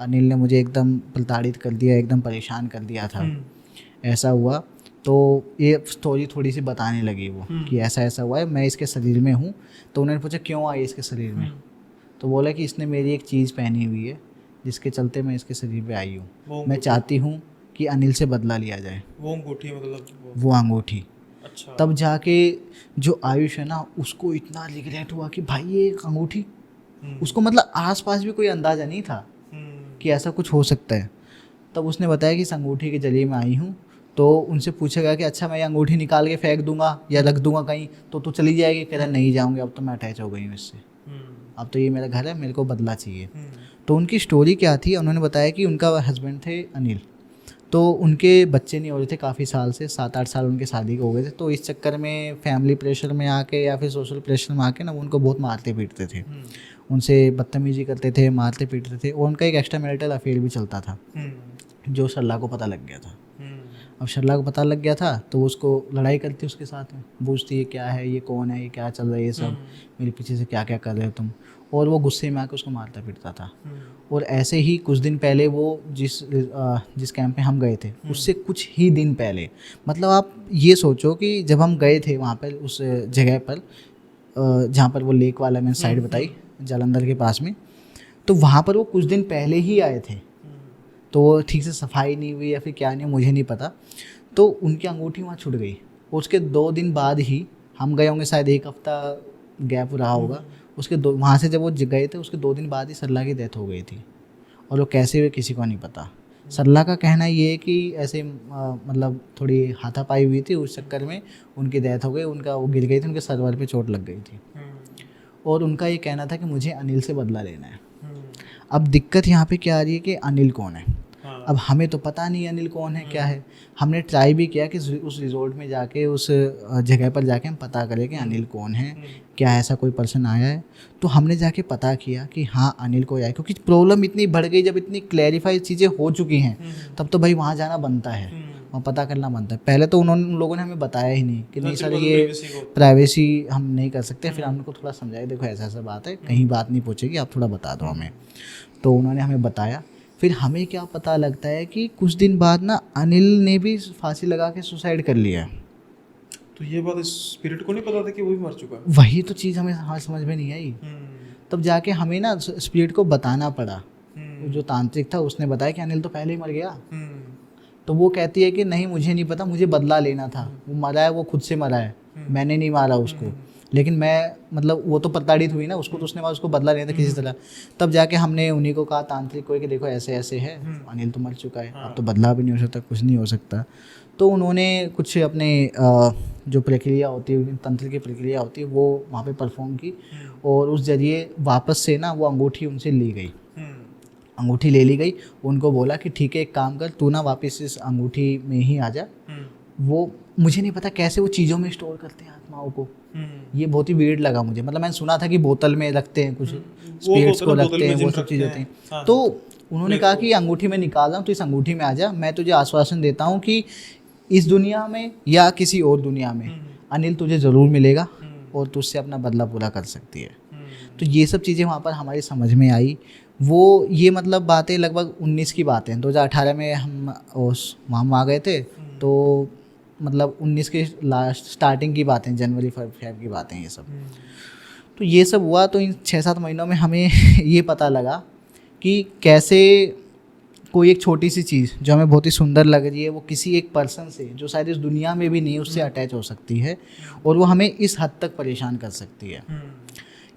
अनिल ने मुझे एकदम प्रताड़ित कर दिया, एकदम परेशान कर दिया था। ऐसा हुआ, तो ये स्टोरी थोड़ी सी बताने लगी वो कि ऐसा ऐसा हुआ है, मैं इसके शरीर में हूँ। तो उन्होंने पूछा क्यों आई इसके शरीर में, तो बोला कि इसने मेरी एक चीज़ पहनी हुई है जिसके चलते मैं इसके शरीर पे आई हूँ। मैं चाहती हूँ कि अनिल से बदला लिया जाए। वो अंगूठी मतलब? वो अंगूठी। अच्छा। तब जाके जो आयुष है ना उसको इतना रिग्रेट हुआ कि भाई ये एक अंगूठी, उसको मतलब आसपास भी कोई अंदाज़ा नहीं था कि ऐसा कुछ हो सकता है। तब उसने बताया कि इस अंगूठी के जरिए मैं आई हूँ। तो उनसे पूछा गया कि अच्छा मैं ये अंगूठी निकाल के फेंक दूंगा या रख दूंगा कहीं तो तू चली जाएगी। कह रहा नहीं जाऊँगी, अब तो मैं अटैच हो गई हूँ इससे, अब तो ये मेरा घर है, मेरे को बदला चाहिए। तो उनकी स्टोरी क्या थी, उन्होंने बताया कि उनका हस्बैंड थे अनिल, तो उनके बच्चे नहीं हो रहे थे काफ़ी साल से, 7-8 साल उनके शादी हो गए थे। तो इस चक्कर में फैमिली प्रेशर में आके या फिर सोशल प्रेशर में आके ना वो उनको बहुत मारते पीटते थे, उनसे बदतमीजी करते थे, मारते पीटते थे। और उनका एक एक्स्ट्रा मैरिटल अफेयर भी चलता था जो सरला को पता लग गया था। अब सरला को पता लग गया था तो वो उसको लड़ाई करती उसके साथ में, पूछती है क्या है, ये कौन है, ये क्या चल रहा है, ये सब मेरे पीछे से क्या क्या कर रहे हो तुम। और वो गुस्से में आकर उसको मारता पीटता था। और ऐसे ही कुछ दिन पहले वो जिस कैंप में हम गए थे उससे कुछ ही दिन पहले, मतलब आप ये सोचो कि जब हम गए थे वहाँ पर उस जगह पर जहाँ पर वो लेक वाला मैंने साइड बताई जालंधर के पास में, तो वहाँ पर वो कुछ दिन पहले ही आए थे। तो वो ठीक से सफाई नहीं हुई या फिर क्या नहीं, मुझे नहीं पता। तो उनकी अंगूठी वहाँ छूट गई। उसके 2 दिन बाद ही हम गए होंगे, शायद 1 हफ्ता गैप रहा होगा। उसके वहाँ से जब वो गए थे उसके 2 दिन बाद ही सरला की डेथ हो गई थी। और वो कैसे हुए किसी को नहीं पता। सरला का कहना ये है कि ऐसे मतलब थोड़ी हाथापाई हुई थी, उस चक्कर में उनकी डेथ हो गई। उनका वो गिर गई थी, उनके सर पे चोट लग गई थी। और उनका ये कहना था कि मुझे अनिल से बदला लेना है। अब दिक्कत यहाँ पे क्या आ रही है कि अनिल कौन है। अब हमें तो पता नहीं अनिल कौन है क्या है। हमने ट्राई भी किया कि उस रिजॉर्ट में जाके उस जगह पर जाके हम पता करें कि अनिल कौन है, क्या ऐसा कोई पर्सन आया है। तो हमने जाके पता किया कि हाँ अनिल को आया, क्योंकि प्रॉब्लम इतनी बढ़ गई, जब इतनी क्लैरिफाई चीज़ें हो चुकी हैं तब तो भाई वहाँ जाना बनता है, वहाँ पता करना बनता है। पहले तो उन लोगों ने हमें बताया ही नहीं कि नहीं सर ये प्राइवेसी हम नहीं कर सकते। फिर हम उनको थोड़ा समझाया, देखो ऐसा ऐसा बात है, कहीं बात नहीं पूछेगी, आप थोड़ा बता दो हमें। तो उन्होंने हमें बताया। फिर हमें क्या पता लगता है कि कुछ दिन बाद ना अनिल ने भी फांसी लगा के सुसाइड कर लिया। तो ये बात स्पिरिट को नहीं पता था कि वो भी मर चुका है? वही तो चीज़ हमें हाँ समझ में नहीं आई। तब जाके हमें ना स्पिरिट को बताना पड़ा। जो तांत्रिक था उसने बताया कि अनिल तो पहले ही मर गया। तो वो कहती है कि नहीं मुझे नहीं पता, मुझे बदला लेना था। वो मरा है, वो खुद से मरा है, मैंने नहीं मारा उसको। लेकिन मैं मतलब वो तो प्रताड़ित हुई ना, उसको तो उसने उसको बदला लेना था किसी तरह। तब जाके हमने उन्हीं को कहा तांत्रिक को कि देखो ऐसे ऐसे है, अनिल तो मर चुका है, अब तो बदला भी नहीं हो सकता, कुछ नहीं हो सकता। तो उन्होंने कुछ अपने जो प्रक्रिया होती है, तंत्र की प्रक्रिया होती है, वो वहाँ पे परफॉर्म की। और उस जरिए वापस से ना वो अंगूठी उनसे ली गई। अंगूठी ले ली गई। उनको बोला कि ठीक है एक काम कर, तू ना वापस इस अंगूठी में ही आ जा। वो मुझे नहीं पता कैसे वो चीज़ों में स्टोर करते हैं आत्माओं को। ये बहुत ही वियर्ड लगा मुझे। मतलब मैंने सुना था कि बोतल में रखते हैं, कुछ स्पिरिट्स को रखते हैं, वो सब चीज़ होती हैं। तो उन्होंने कहा कि अंगूठी में निकाल रहा हूँ, तो इस अंगूठी में आ जा। मैं तुझे आश्वासन देता हूँ कि इस दुनिया में या किसी और दुनिया में अनिल तुझे ज़रूर मिलेगा और तुझसे अपना बदला पूरा कर सकती है। तो ये सब चीज़ें वहाँ पर हमारी समझ में आई। वो ये मतलब बातें लगभग 19 की बातें हैं। 2018 में हम वहाँ आ गए थे। तो मतलब 19 के लास्ट स्टार्टिंग की बातें, जनवरी फरवरी की बातें ये सब। तो ये सब हुआ। तो इन 6-7 महीनों में हमें ये पता लगा कि कैसे कोई एक छोटी सी चीज़ जो हमें बहुत ही सुंदर लग रही है, वो किसी एक पर्सन से जो शायद इस दुनिया में भी नहीं, उससे अटैच हो सकती है और वो हमें इस हद तक परेशान कर सकती है।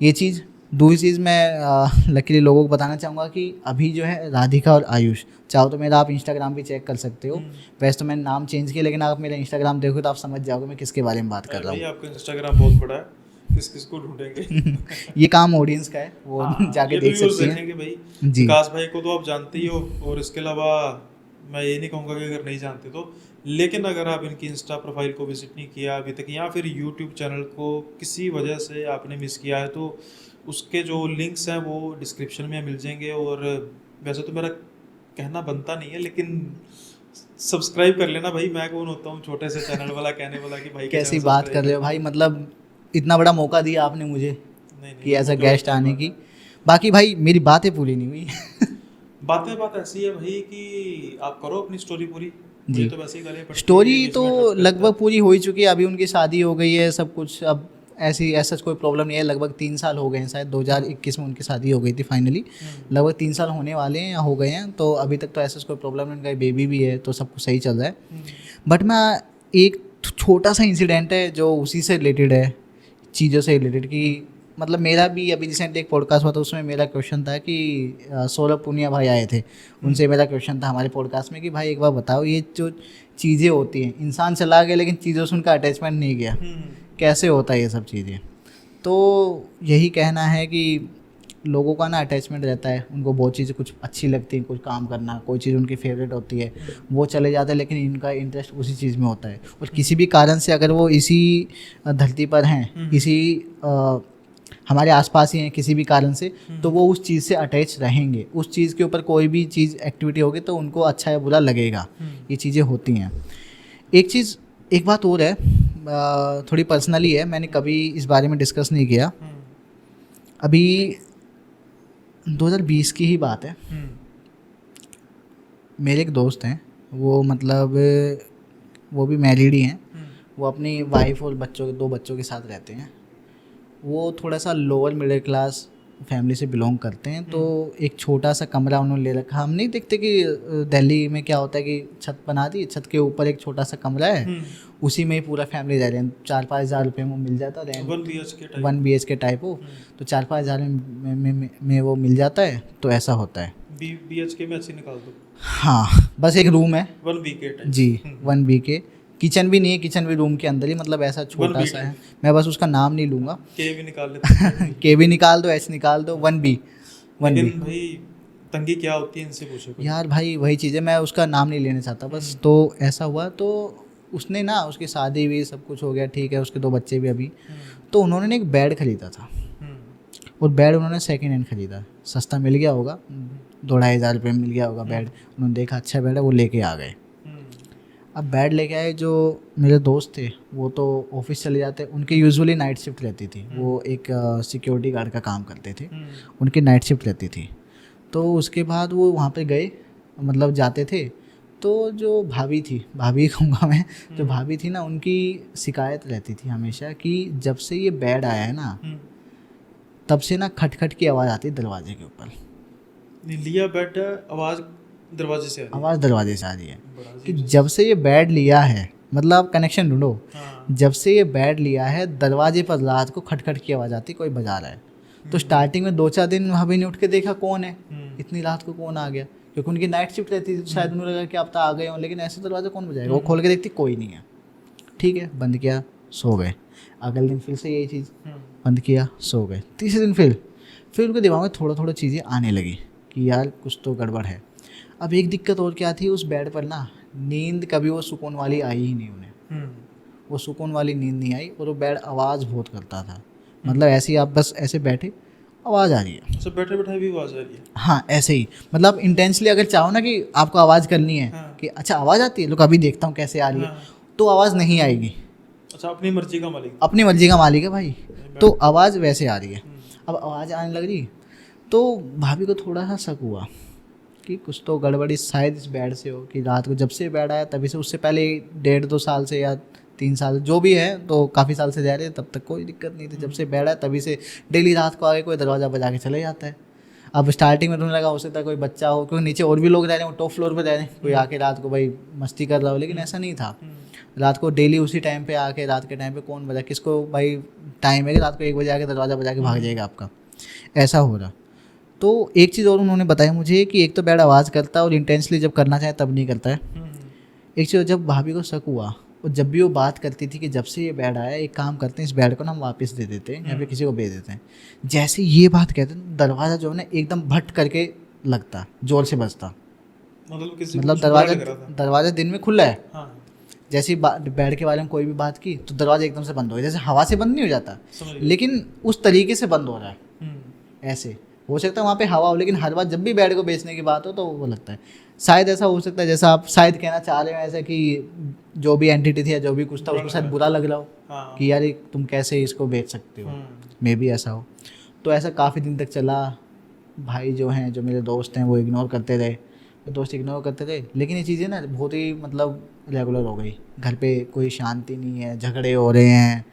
ये चीज़। दूसरी चीज़ मैं लकीली लोगों को बताना चाहूँगा कि अभी जो है राधिका और आयुष, चाहो तो मेरा आप इंस्टाग्राम भी चेक कर सकते हो। वैसे तो मैंने नाम चेंज किया, लेकिन आप मेरा इंस्टाग्राम देखो तो आप समझ जाओगे मैं किसके बारे में बात कर रहा हूँ। आपका इंस्टाग्राम बहुत बड़ा है, किस किस को ढूंढेंगे। ये काम ऑडियंस का है, वो जाके देख सकते हैं भाई। जी। विकास भाई को तो आप जानते ही हो, और इसके अलावा मैं ये नहीं कहूँगा कि अगर नहीं जानते तो, लेकिन अगर आप इनकी इंस्टा प्रोफाइल को विजिट नहीं किया अभी तक, या फिर यूट्यूब चैनल को किसी वजह से आपने मिस किया है, तो उसके जो लिंक्स हैं वो डिस्क्रिप्शन में मिल जाएंगे। और वैसे तो मेरा कहना बनता नहीं है, लेकिन सब्सक्राइब कर लेना भाई। मैं कौन होता हूँ छोटे से चैनल वाला कहने वाला कि भाई कैसी बात कर रहे हो भाई, मतलब इतना बड़ा मौका दिया आपने मुझे कि एज अ गेस्ट आने की। बाकी भाई मेरी बातें पूरी नहीं हुई। बात ऐसी है भाई कि आप करो अपनी स्टोरी पूरी जी। तो वैसे ही करें, स्टोरी तो लगभग पूरी हो ही चुकी है। अभी उनकी शादी हो गई है, सब कुछ। अब ऐसा कोई प्रॉब्लम नहीं है। लगभग 3 साल हो गए हैं, शायद 2021 में उनकी शादी हो गई थी फाइनली। लगभग 3 साल होने वाले हैं या हो गए हैं। तो अभी तक तो ऐसा कोई प्रॉब्लम नहीं, उनका बेबी भी है, तो सब कुछ सही चल रहा है। बट मैं एक छोटा सा इंसिडेंट है जो उसी से रिलेटेड है, चीज़ों से रिलेटेड, कि मतलब मेरा भी अभी रिसेंट एक पॉडकास्ट हुआ था, उसमें मेरा क्वेश्चन था कि सौरभ पुनिया भाई आए थे, उनसे मेरा क्वेश्चन था हमारे पॉडकास्ट में कि भाई एक बार बताओ ये जो चीज़ें होती हैं, इंसान चला गया लेकिन चीज़ों से उनका अटैचमेंट नहीं गया, कैसे होता है ये सब चीज़ें। तो यही कहना है कि लोगों का ना अटैचमेंट रहता है, उनको बहुत चीज़ें कुछ अच्छी लगती हैं, कुछ काम करना, कोई चीज़ उनकी फेवरेट होती है, वो चले जाते हैं, लेकिन इनका इंटरेस्ट उसी चीज़ में होता है। और किसी भी कारण से अगर वो इसी धरती पर हैं, इसी हमारे आसपास ही हैं किसी भी कारण से, तो वो उस चीज़ से अटैच रहेंगे। उस चीज़ के ऊपर कोई भी चीज़ एक्टिविटी होगी तो उनको अच्छा या बुरा लगेगा। ये चीज़ें होती हैं। एक चीज़, एक बात और है, थोड़ी पर्सनली है, मैंने कभी इस बारे में डिस्कस नहीं किया। अभी 2020 की ही बात है, मेरे एक दोस्त हैं, वो मतलब वो भी मैरिड ही हैं, वो अपनी वाइफ और बच्चों के 2 बच्चों के साथ रहते हैं। वो थोड़ा सा लोअर मिडिल क्लास फैमिली से बिलोंग करते हैं, तो एक छोटा सा कमरा उन्होंने ले रखा। हम नहीं देखते कि दिल्ली में क्या होता है कि छत बना दी, छत के ऊपर एक छोटा सा कमरा है, उसी में ही पूरा फैमिली रह रहे हैं, 4-5 हज़ार रुपये में मिल जाता है, 1 BHK टाइप हो, तो 4-5 हज़ार में वो मिल जाता है। तो ऐसा होता है, BHK में अच्छी निकाल दो। हाँ, बस एक रूम है 1 BK टाइप जी, 1 BK, किचन भी नहीं है, किचन भी रूम के अंदर ही, मतलब ऐसा छोटा सा है। मैं बस उसका नाम नहीं लूँगा, के भी निकाल लेते के भी निकाल दो, एच निकाल दो, 1B। लेकिन भाई तंगी क्या होती है इनसे पूछो यार भाई वही चीज़ है, मैं उसका नाम नहीं लेना चाहता बस। तो ऐसा हुआ, तो उसने ना, उसकी शादी भी सब कुछ हो गया, ठीक है, उसके 2 बच्चे भी अभी। तो उन्होंने ना एक बेड खरीदा था, और बेड उन्होंने सेकेंड हैंड खरीदा, सस्ता मिल गया होगा, 2-2.5 हज़ार रुपये में मिल गया होगा बेड। उन्होंने देखा अच्छा बेड है, वो लेके आ गए। अब बेड लेके आए, जो मेरे दोस्त थे वो तो ऑफिस चले जाते, उनकी यूजुअली नाइट शिफ्ट रहती थी, वो एक सिक्योरिटी गार्ड का काम करते थे, उनकी नाइट शिफ्ट रहती थी। तो उसके बाद वो वहाँ पे गए, मतलब जाते थे, तो जो भाभी थी, भाभी कहूँगा मैं, जो भाभी थी ना, उनकी शिकायत रहती थी हमेशा कि जब से ये बेड आया है ना, तब से ना खटखट की आवाज़ आती है दरवाजे के ऊपर। लिया बेड, आवाज़ दरवाजे से आ रही है, आवाज़ दरवाजे से आ रही है कि जब से ये बेड लिया है, मतलब कनेक्शन ढूंढो, जब से ये बेड लिया है दरवाजे पर रात को खटखट की आवाज़ आती, कोई बजा रहा है। तो स्टार्टिंग में 2-4 दिन भाभी ने उठ के देखा कौन है, इतनी रात को कौन आ गया, क्योंकि उनकी नाइट शिफ्ट रहती थी, तो शायद उन्हें लगा कि आप तो आ गए हो, लेकिन ऐसे दरवाजा कौन बजाएगा। वो खोल के देखती कोई नहीं है, ठीक है, बंद किया, सो गए। अगले दिन फिर से यही चीज़, बंद किया, सो गए। तीसरे दिन फिर उनके दिमाग में थोड़ा थोड़ा चीज़ें आने लगी कि यार कुछ तो गड़बड़ है। अब एक दिक्कत और क्या थी, उस बेड पर ना नींद कभी वो सुकून वाली आई ही नहीं उन्हें, वो सुकून वाली नींद नहीं आई, और वो बेड आवाज़ बहुत करता था, मतलब ऐसे ही आप बस ऐसे बैठे, आवाज़ आ रही है, सब बैठे बैठे भी आवाज़ आ रही है, हाँ ऐसे ही, मतलब इंटेंसली अगर चाहो ना कि आपको आवाज़ करनी है, कि अच्छा आवाज़ आती है, लोग अभी देखता हूँ कैसे आ रही है, तो आवाज़ नहीं आएगी। अच्छा, अपनी मर्जी का मालिक, अपनी मर्जी का मालिक है भाई, तो आवाज़ वैसे आ रही है। अब आवाज़ आने लग रही, तो भाभी को थोड़ा सा शक हुआ कि कुछ तो गड़बड़ी शायद इस बेड से हो, कि रात को जब से बेड आया तभी से, उससे पहले 1.5-2 साल से या 3 साल जो भी है, तो काफ़ी साल से जा रहे हैं, तब तक कोई दिक्कत नहीं थी। जब से बेड आया तभी से डेली रात को आगे कोई दरवाज़ा बजा के चले जाता है। अब स्टार्टिंग में उन्हें लगा हो सकता है कोई बच्चा हो, क्योंकि नीचे और भी लोग रह रहे हैं, वो टॉप फ्लोर पर रह रहे हैं, कोई आके रात को भाई मस्ती कर रहा हो, लेकिन ऐसा नहीं था। रात को डेली उसी टाइम पे आके, रात के टाइम पे कौन बजा, किसको भाई टाइम है कि रात को 1 बजे आके दरवाज़ा बजा के भाग जाएगा आपका, ऐसा हो रहा। तो एक चीज़ और उन्होंने बताया मुझे कि एक तो बेड आवाज़ करता है, और इंटेंसली जब करना चाहे तब नहीं करता है। एक चीज़, जब भाभी को शक हुआ, और जब भी वो बात करती थी कि जब से ये बेड आया, एक काम करते हैं, इस बेड को ना हम वापस दे देते हैं या फिर किसी को भेज देते हैं, जैसे ये बात कहते हैं, दरवाज़ा जो है ना एकदम भट करके लगता, जोर से बजता, मतलब दरवाज़ा दिन में खुला है, जैसे बेड के बारे में कोई भी बात की तो दरवाज़ा एकदम से बंद हो गया, जैसे हवा से बंद नहीं हो जाता, लेकिन उस तरीके से बंद हो रहा है। ऐसे हो सकता है वहाँ पे हवा हो, लेकिन हर बार जब भी बेड को बेचने की बात हो तो वो लगता है, शायद ऐसा हो सकता है जैसा आप शायद कहना चाह रहे हो, ऐसा कि जो भी एंटिटी थी या जो भी कुछ था उसको शायद बुरा लग रहा हो कि यार तुम कैसे इसको बेच सकते हो, मे भी ऐसा हो। तो ऐसा काफ़ी दिन तक चला। भाई जो हैं, जो मेरे दोस्त हैं, वो इग्नोर करते रहे, दोस्त इग्नोर करते रहे, लेकिन ये चीज़ें ना बहुत ही मतलब रेगुलर हो गई। घर पे कोई शांति नहीं है, झगड़े हो रहे हैं,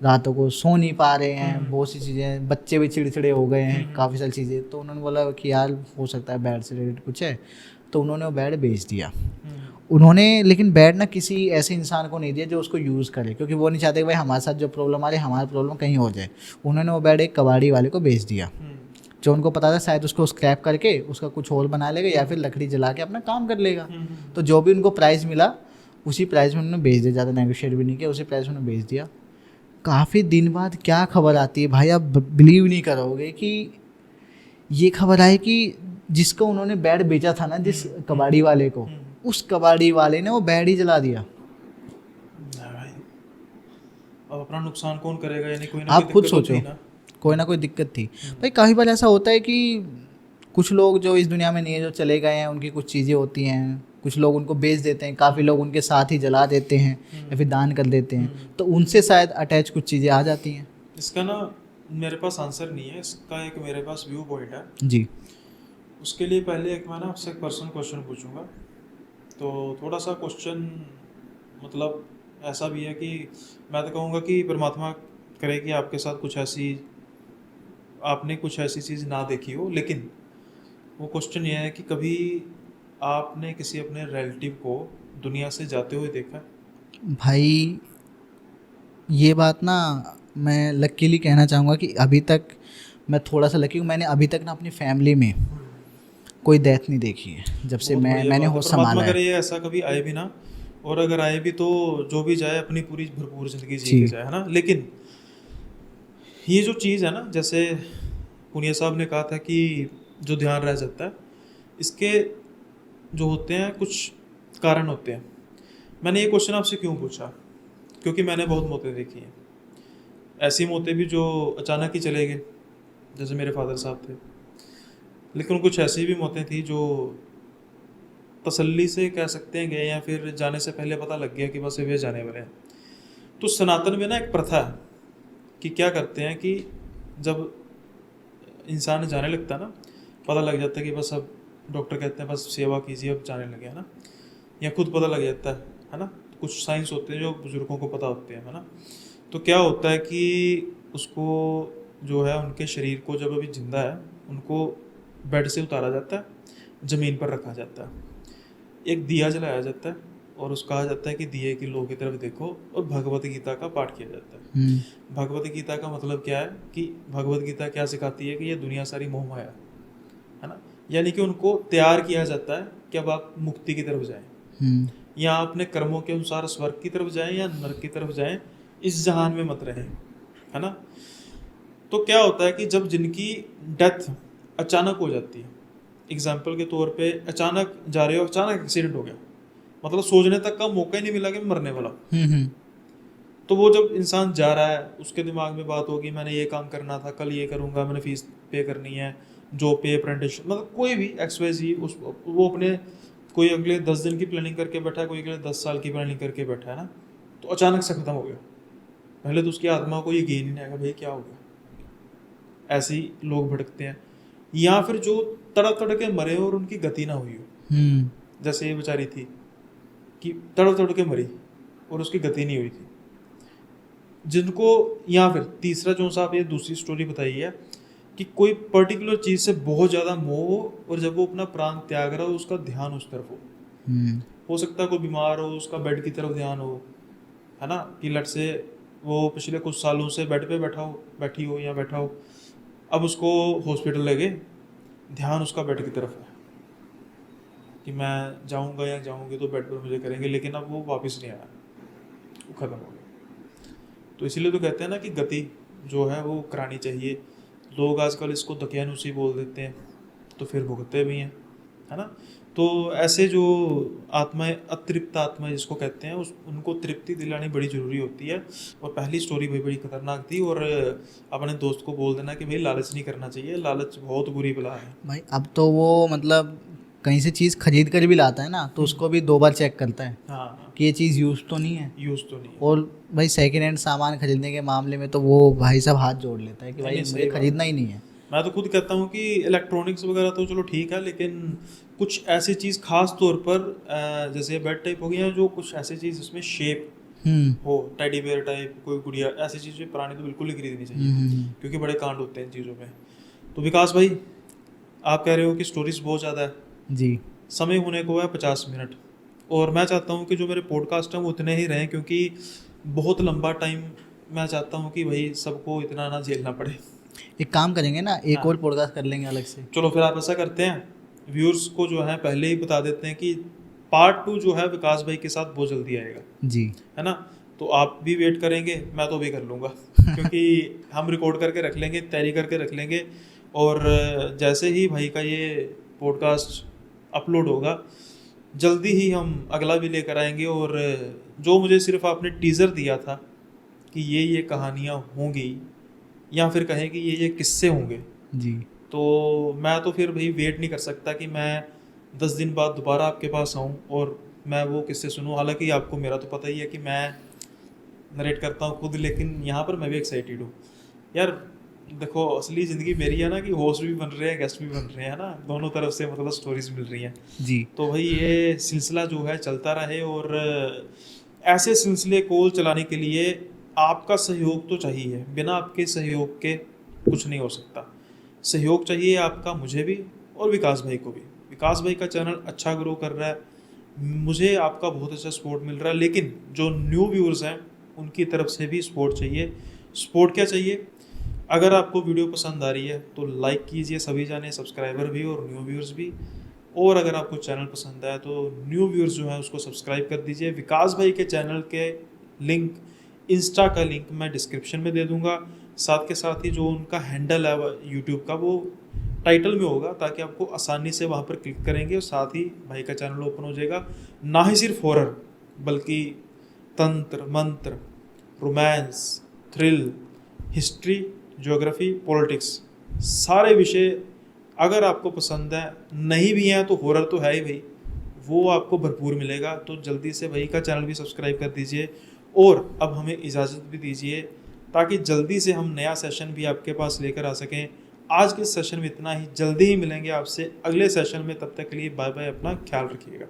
रातों को सो नहीं पा रहे हैं, बहुत सी चीज़ें, बच्चे भी चिड़चिड़े हो गए हैं, काफ़ी सारी चीज़ें। तो उन्होंने बोला कि यार हो सकता है बेड से रिलेटेड कुछ है, तो उन्होंने वो बेड बेच दिया उन्होंने। लेकिन बेड ना किसी ऐसे इंसान को नहीं दिया जो उसको यूज़ करे, क्योंकि वो नहीं चाहते कि भाई हमारे साथ जो प्रॉब्लम आ रही है, हमारी प्रॉब्लम कहीं हो जाए। उन्होंने वो बेड एक कबाड़ी वाले को बेच दिया, जो उनको पता था शायद उसको स्क्रैप करके उसका कुछ और बना लेगा या फिर लकड़ी जला के अपना काम कर लेगा। तो जो भी उनको प्राइस मिला उसी प्राइस में उन्होंने बेच दिया, ज़्यादा नेगोशिएट भी नहीं किया, उसी प्राइस में उन्होंने बेच दिया। काफ़ी दिन बाद क्या खबर आती है भाई, आप बिलीव नहीं करोगे कि ये खबर आई कि जिसको उन्होंने बेड बेचा था ना, जिस कबाड़ी वाले को, उस कबाड़ी वाले ने वो बेड ही जला दिया। अब अपना नुकसान कौन करेगा, यानी कोई ना आप खुद सोचो, कोई ना कोई दिक्कत थी भाई। काफ़ी बार ऐसा होता है कि कुछ लोग जो इस दुनिया में नहीं है, जो चले गए हैं, उनकी कुछ चीज़ें होती हैं, कुछ लोग उनको बेच देते हैं, काफ़ी लोग उनके साथ ही जला देते हैं या फिर दान कर देते हैं, तो उनसे शायद अटैच कुछ चीज़ें आ जाती हैं। इसका ना मेरे पास आंसर नहीं है, इसका एक मेरे पास व्यू पॉइंट है। जी। उसके लिए पहले एक मैं ना आपसे एक पर्सनल क्वेश्चन पूछूंगा। तो थोड़ा सा क्वेश्चन मतलब ऐसा भी है कि मैं तो कहूँगा कि परमात्मा करे कि आपके साथ कुछ ऐसी आपने कुछ ऐसी चीज़ ना देखी हो, लेकिन वो क्वेश्चन ये है कि कभी आपने किसी अपने रिलेटिव को दुनिया से जाते हुए देखा है? भाई ये बात ना मैं लकीली कहना चाहूँगा कि अभी तक मैं थोड़ा सा लकी हूँ, मैंने अभी तक ना अपनी फैमिली में कोई डेथ नहीं देखी है जब से बहुत बढ़िया मैंने बात है, होश परमात्मा संभाला है। करे ये ऐसा कभी आए भी ना, और अगर आए भी तो जो भी जाए अपनी पूरी भरपूर जिंदगी जी के जी। जाए, है ना। लेकिन ये जो चीज़ है ना, जैसे पुनिया साहब ने कहा था कि जो ध्यान रह जाता है, इसके जो होते हैं कुछ कारण होते हैं। मैंने ये क्वेश्चन आपसे क्यों पूछा, क्योंकि मैंने बहुत मौतें देखी हैं। ऐसी मौतें भी जो अचानक ही चले गए, जैसे मेरे फादर साहब थे। लेकिन कुछ ऐसी भी मौतें थी जो तसल्ली से कह सकते हैं गए, या फिर जाने से पहले पता लग गया कि बस वे जाने वाले हैं। तो सनातन में ना एक प्रथा है कि क्या करते हैं कि जब इंसान जाने लगता है ना, पता लग जाता है कि बस अब डॉक्टर कहते हैं बस सेवा कीजिए अब जाने लगे, है ना, या खुद पता लग जाता है ना। तो कुछ साइंस होते हैं जो बुजुर्गों को पता होते हैं, है ना। तो क्या होता है कि उसको जो है उनके शरीर को जब अभी जिंदा है उनको बेड से उतारा जाता है, ज़मीन पर रखा जाता है, एक दिया जलाया जाता है और उसका कहा जाता है कि दिए की लो की तरफ देखो, और भगवत गीता का पाठ किया जाता है। भगवत गीता का मतलब क्या है कि भगवत गीता क्या सिखाती है कि ये दुनिया सारी मोह माया है ना। यानी कि उनको तैयार किया जाता है कि अब आप मुक्ति की तरफ जाएं, या अपने कर्मों के अनुसार स्वर्ग की तरफ जाएं या नरक की तरफ जाएं, इस जहान में मत रहें, है ना। तो क्या होता है कि जब जिनकी डेथ अचानक हो जाती है, एग्जाम्पल के तौर पे अचानक जा रहे हो, अचानक एक्सीडेंट हो गया, मतलब सोचने तक का मौका ही नहीं मिला कि मैं मरने वाला हूँ। तो वो जब इंसान जा रहा है उसके दिमाग में बात होगी मैंने ये काम करना था, कल ये करूँगा, मैंने फीस पे करनी है, जॉब पे, अप्रेंटिस, मतलब कोई भी एक्सवाइजी, उस वो अपने कोई अगले 10 दिन की प्लानिंग करके बैठा है, कोई अगले 10 साल की प्लानिंग करके बैठा है ना। तो अचानक से ख़त्म हो गया, पहले तो उसकी आत्मा को ये यकीन ही नहीं आएगा भाई क्या हो गया। ऐसे ही लोग भटकते हैं। या फिर जो तड़प तड़ के मरे और उनकी गति ना हुई हो, जैसे ये बेचारी थी कि तड़प तड़ के मरी और उसकी गति नहीं हुई थी जिनको। या फिर तीसरा जो सा आप ये दूसरी स्टोरी बताई है कि कोई पर्टिकुलर चीज़ से बहुत ज़्यादा मोह हो और जब वो अपना प्राण त्याग रहा हो उसका ध्यान उस तरफ हो सकता है कोई बीमार हो उसका बेड की तरफ ध्यान हो, है ना, कि लट से वो पिछले कुछ सालों से बेड पे बैठी हो या बैठा हो, अब उसको हॉस्पिटल ले गए, ध्यान उसका बेड की तरफ है कि मैं जाऊंगा या जाऊंगी तो बेड पर मुझे करेंगे, लेकिन अब वो वापस नहीं आया, वो ख़त्म हो गया। तो इसीलिए तो कहते हैं ना कि गति जो है वो करानी चाहिए। लोग आजकल इसको दकियानुसी बोल देते हैं तो फिर भुगतते भी हैं, है ना। तो ऐसे जो आत्माएं, अतृप्त आत्मा जिसको कहते हैं, उस उनको तृप्ति दिलानी बड़ी ज़रूरी होती है। और पहली स्टोरी भी बड़ी खतरनाक थी। और अपने दोस्त को बोल देना कि भाई लालच नहीं करना चाहिए, लालच बहुत बुरी बला है भाई। अब तो वो मतलब कहीं से चीज़ खरीद कर भी लाता है ना तो उसको भी 2 बार चेक करता है हाँ, कि ये चीज़ यूज़ तो नहीं है। यूज़ तो नहीं है। और भाई सेकेंड हैंड सामान खरीदने के मामले में तो वो भाई साहब हाथ जोड़ लेता है कि नहीं भाई नहीं, मुझे सही बात खरीदना है। ही नहीं है। मैं तो खुद कहता हूँ कि इलेक्ट्रॉनिक्स वगैरह तो चलो ठीक है, लेकिन कुछ ऐसी चीज़ खास तौर पर जैसे बेड टाइप हो गया, जो कुछ ऐसी चीज़ जिसमें शेप हो, टेडी बेयर टाइप, कोई गुड़िया, ऐसी चीज़ें पुरानी तो बिल्कुल ही खरीदनी चाहिए, क्योंकि बड़े कांड होते हैं इन चीज़ों में। तो विकास भाई, आप कह रहे हो कि स्टोरीज बहुत ज़्यादा है, जी। समय होने को है 50 मिनट, और मैं चाहता हूँ कि जो मेरे पॉडकास्ट हैं वो उतने ही रहें, क्योंकि बहुत लंबा टाइम मैं चाहता हूँ कि भाई सबको इतना ना झेलना पड़े। एक काम करेंगे ना, एक हाँ, और पॉडकास्ट कर लेंगे अलग से। चलो फिर आप ऐसा करते हैं, व्यूअर्स को जो है पहले ही बता देते हैं कि पार्ट 2 जो है विकास भाई के साथ बहुत जल्दी आएगा, जी। है ना। तो आप भी वेट करेंगे, मैं तो भी कर लूँगा क्योंकि हम रिकॉर्ड करके रख लेंगे, तैयारी करके रख लेंगे, और जैसे ही भाई का ये पॉडकास्ट अपलोड होगा जल्दी ही हम अगला भी लेकर आएंगे। और जो मुझे सिर्फ आपने टीज़र दिया था कि ये कहानियाँ होंगी, या फिर कहें कि ये किस्से होंगे, जी। तो मैं तो फिर भाई वेट नहीं कर सकता कि मैं 10 दिन बाद दोबारा आपके पास आऊँ और मैं वो किस्से सुनूँ। हालांकि आपको मेरा तो पता ही है कि मैं नरेट करता हूँ खुद, लेकिन यहाँ पर मैं भी एक्साइटेड हूँ यार। देखो असली ज़िंदगी मेरी है ना कि होस्ट भी बन रहे हैं, गेस्ट भी बन रहे हैं ना, दोनों तरफ से मतलब स्टोरीज मिल रही हैं। जी। तो भाई ये सिलसिला जो है चलता रहे, और ऐसे सिलसिले को चलाने के लिए आपका सहयोग तो चाहिए, बिना आपके सहयोग के कुछ नहीं हो सकता। सहयोग चाहिए आपका, मुझे भी और विकास भाई को भी। विकास भाई का चैनल अच्छा ग्रो कर रहा है, मुझे आपका बहुत अच्छा सपोर्ट मिल रहा है, लेकिन जो न्यू व्यूअर्स हैं उनकी तरफ से भी सपोर्ट चाहिए। सपोर्ट क्या चाहिए? अगर आपको वीडियो पसंद आ रही है तो लाइक कीजिए, सभी जाने, सब्सक्राइबर भी और न्यू व्यूअर्स भी। और अगर आपको चैनल पसंद आया तो न्यू व्यूअर्स जो है उसको सब्सक्राइब कर दीजिए। विकास भाई के चैनल के लिंक, इंस्टा का लिंक मैं डिस्क्रिप्शन में दे दूंगा, साथ के साथ ही जो उनका हैंडल है यूट्यूब का वो टाइटल में होगा, ताकि आपको आसानी से वहाँ पर क्लिक करेंगे और साथ ही भाई का चैनल ओपन हो जाएगा। ना ही सिर्फ हॉरर बल्कि तंत्र मंत्र, romance, thrill, history, geography, politics, सारे विषय अगर आपको पसंद है, नहीं भी हैं तो हॉरर तो है ही भाई, वो आपको भरपूर मिलेगा। तो जल्दी से भाई का चैनल भी सब्सक्राइब कर दीजिए और अब हमें इजाज़त भी दीजिए, ताकि जल्दी से हम नया सेशन भी आपके पास लेकर आ सकें। आज के सेशन में इतना ही, जल्दी ही मिलेंगे आपसे अगले सेशन में, तब तक के लिए बाय बाय, अपना ख्याल रखिएगा।